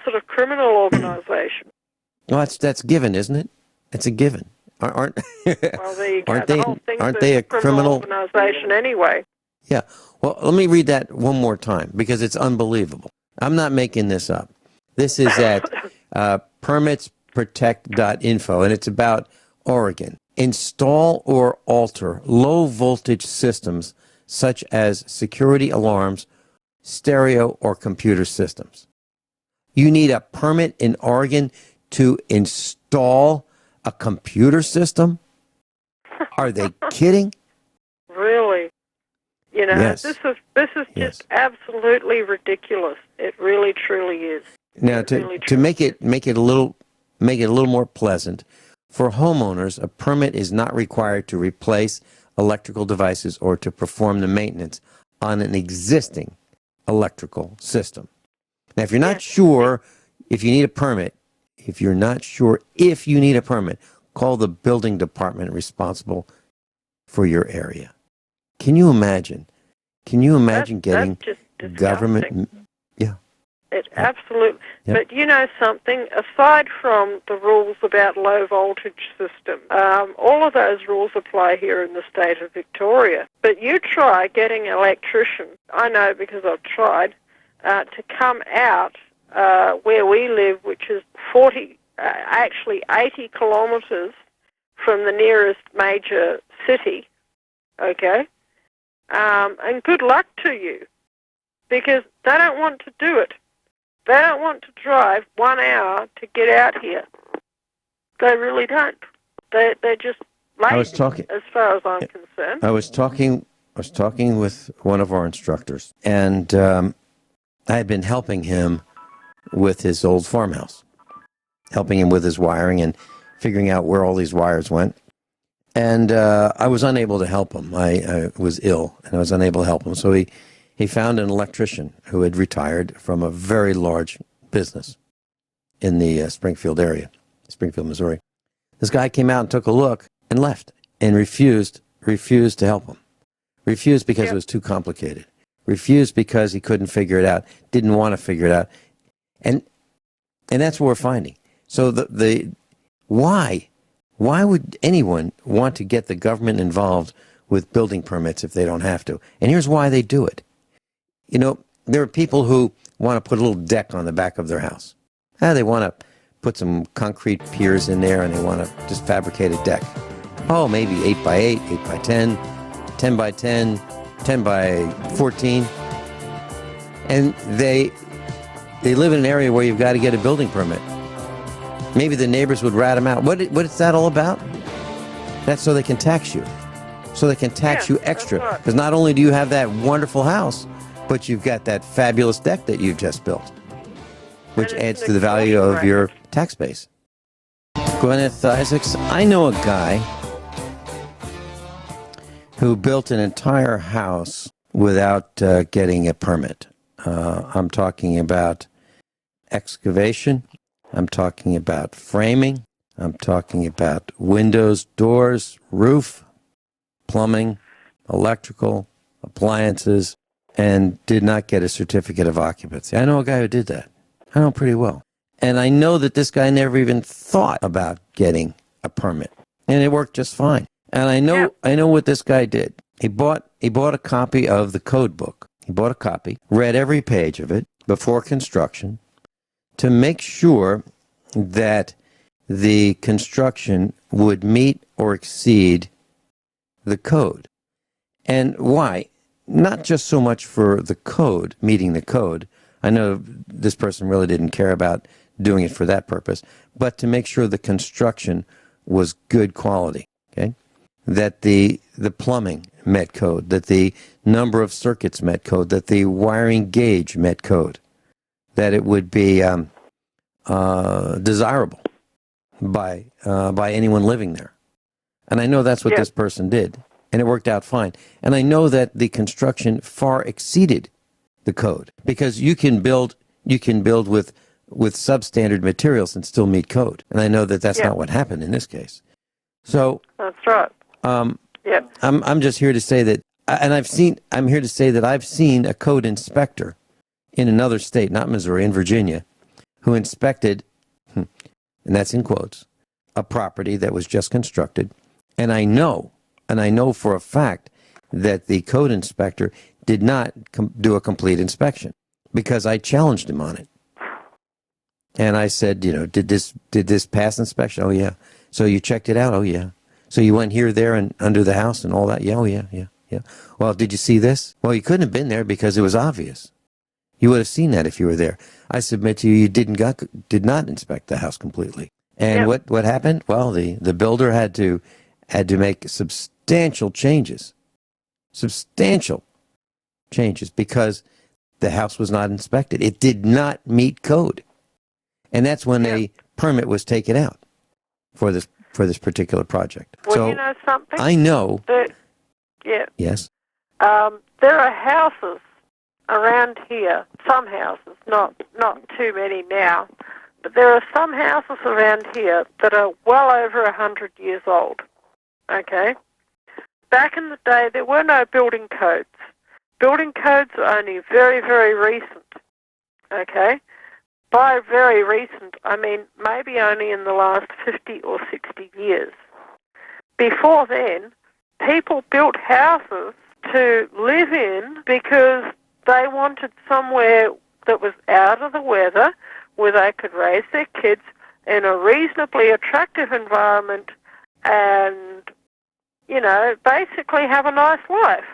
Speaker 4: sort of criminal organization?
Speaker 3: Well, that's given, isn't it? It's a given. Aren't
Speaker 4: Well, there you go.
Speaker 3: aren't
Speaker 4: The
Speaker 3: they?
Speaker 4: whole thing's
Speaker 3: Aren't they a criminal
Speaker 4: organization anyway?
Speaker 3: Yeah. Well, let me read that one more time because it's unbelievable. I'm not making this up. This is at permitsprotect.info, and it's about Oregon. Install or alter low-voltage systems such as security alarms, stereo, or computer systems. You need a permit in Oregon to install a computer system? Are they kidding?
Speaker 4: Really? You know,
Speaker 3: Yes.
Speaker 4: this is just absolutely ridiculous. It really, truly is.
Speaker 3: Now, to make it a little more pleasant, for homeowners, a permit is not required to replace electrical devices or to perform the maintenance on an existing electrical system. Now, if you're not sure if you need a permit, call the building department responsible for your area. Can you imagine? Getting
Speaker 4: that's just
Speaker 3: government? Yeah.
Speaker 4: It absolutely.
Speaker 3: Yep.
Speaker 4: But you know something? Aside from the rules about low voltage system, all of those rules apply here in the state of Victoria. But you try getting an electrician. I know because I've tried to come out where we live, which is 80 kilometres from the nearest major city. Okay. And good luck to you, because they don't want to do it. They don't want to drive 1 hour to get out here. They really don't. They're just lazy, as far as I'm concerned.
Speaker 3: I was talking with one of our instructors, and I had been helping him with his old farmhouse, helping him with his wiring and figuring out where all these wires went. And I was unable to help him. I was ill, and I was unable to help him. So he found an electrician who had retired from a very large business in the Springfield area, Springfield, Missouri. This guy came out and took a look and left and refused to help him. Refused because it was too complicated. Refused because he couldn't figure it out, didn't want to figure it out. And that's what we're finding. So why would anyone want to get the government involved with building permits if they don't have to? And here's why they do it. You know, there are people who want to put a little deck on the back of their house. They want to put some concrete piers in there, and they want to just fabricate a deck. Oh, maybe 8 by 8, 8 by 10, 10 by 10, 10 by 14. And they live in an area where you've got to get a building permit. Maybe the neighbors would rat them out. What is that all about? That's so they can tax you. So they can tax you extra. Because not only do you have that wonderful house, but you've got that fabulous deck that you've just built, which adds to the value of your tax base. Guineith Isaacs, I know a guy who built an entire house without getting a permit. I'm talking about excavation. I'm talking about framing. I'm talking about windows, doors, roof, plumbing, electrical, appliances, and did not get a certificate of occupancy. I know a guy who did that. I know pretty well. And I know that this guy never even thought about getting a permit. And it worked just fine. And I know what this guy did. He bought a copy of the code book. He bought a copy, read every page of it before construction to make sure that the construction would meet or exceed the code. And why? Not just so much for the code, meeting the code. I know this person really didn't care about doing it for that purpose, but to make sure the construction was good quality, okay? That the plumbing met code, that the number of circuits met code, that the wiring gauge met code, that it would be desirable by anyone living there. And I know that's what this person did, and it worked out fine. And I know that the construction far exceeded the code, because you can build with with substandard materials and still meet code. And I know that that's not what happened in this case. So
Speaker 4: that's right.
Speaker 3: I'm just here to say that, and I'm here to say that I've seen a code inspector in another state, not Missouri, in Virginia, who inspected, and that's in quotes, a property that was just constructed. And I know for a fact that the code inspector did not do a complete inspection because I challenged him on it. And I said, did this pass inspection? Oh, yeah. So you checked it out? Oh, yeah. So you went here, there, and under the house and all that? Yeah, oh, yeah. Well, did you see this? Well, you couldn't have been there because it was obvious. You would have seen that if you were there. I submit to you, did not inspect the house completely. And what happened? Well, the builder had to make substantial changes because the house was not inspected. It did not meet code. And that's when a permit was taken out for this particular project.
Speaker 4: Well,
Speaker 3: so
Speaker 4: you know something?
Speaker 3: I know. Yes.
Speaker 4: There are houses around here, some houses, not too many now, but there are some houses around here that are well over 100 years old. Okay? Back in the day, there were no building codes. Building codes are only very, very recent. Okay? By very recent, I mean maybe only in the last 50 or 60 years. Before then, people built houses to live in because they wanted somewhere that was out of the weather, where they could raise their kids in a reasonably attractive environment and, basically have a nice life.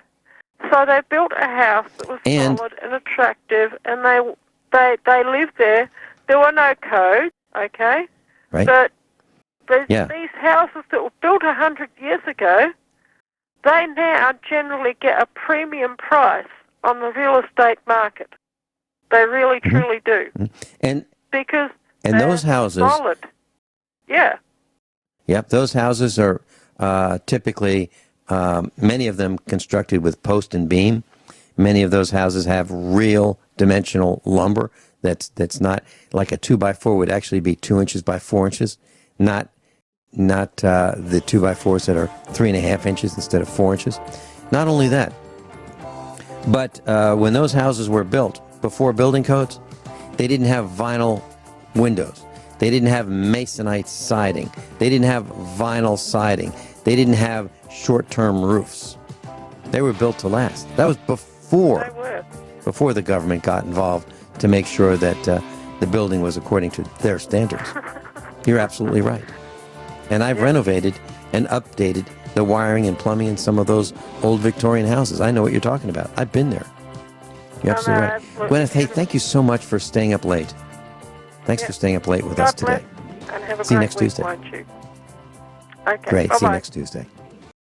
Speaker 4: So they built a house that was solid and attractive, and they lived there. There were no codes, okay?
Speaker 3: Right.
Speaker 4: But these houses that were built 100 years ago, they now generally get a premium price on the real estate market. They really, truly do.
Speaker 3: And
Speaker 4: because
Speaker 3: those houses,
Speaker 4: solid. Yeah.
Speaker 3: Yep, those houses are typically, many of them constructed with post and beam. Many of those houses have real dimensional lumber that's not like a 2x4 would actually be 2 inches by 4 inches, not the 2x4s that are 3.5 inches instead of 4 inches. Not only that, but when those houses were built before building codes, they didn't have vinyl windows. They didn't have masonite siding. They didn't have vinyl siding. They didn't have short-term roofs. They were built to last. That was before the government got involved to make sure that the building was according to their standards. You're absolutely right. And I've renovated and updated the wiring and plumbing in some of those old Victorian houses. I know what you're talking about. I've been there. You're absolutely right. Gwyneth, hey, thank you so much for staying up late. Thanks for staying up late with us today.
Speaker 4: And have a
Speaker 3: See you
Speaker 4: great
Speaker 3: next
Speaker 4: week,
Speaker 3: Tuesday.
Speaker 4: won't you? Okay.
Speaker 3: Great.
Speaker 4: Bye-bye.
Speaker 3: See you next Tuesday.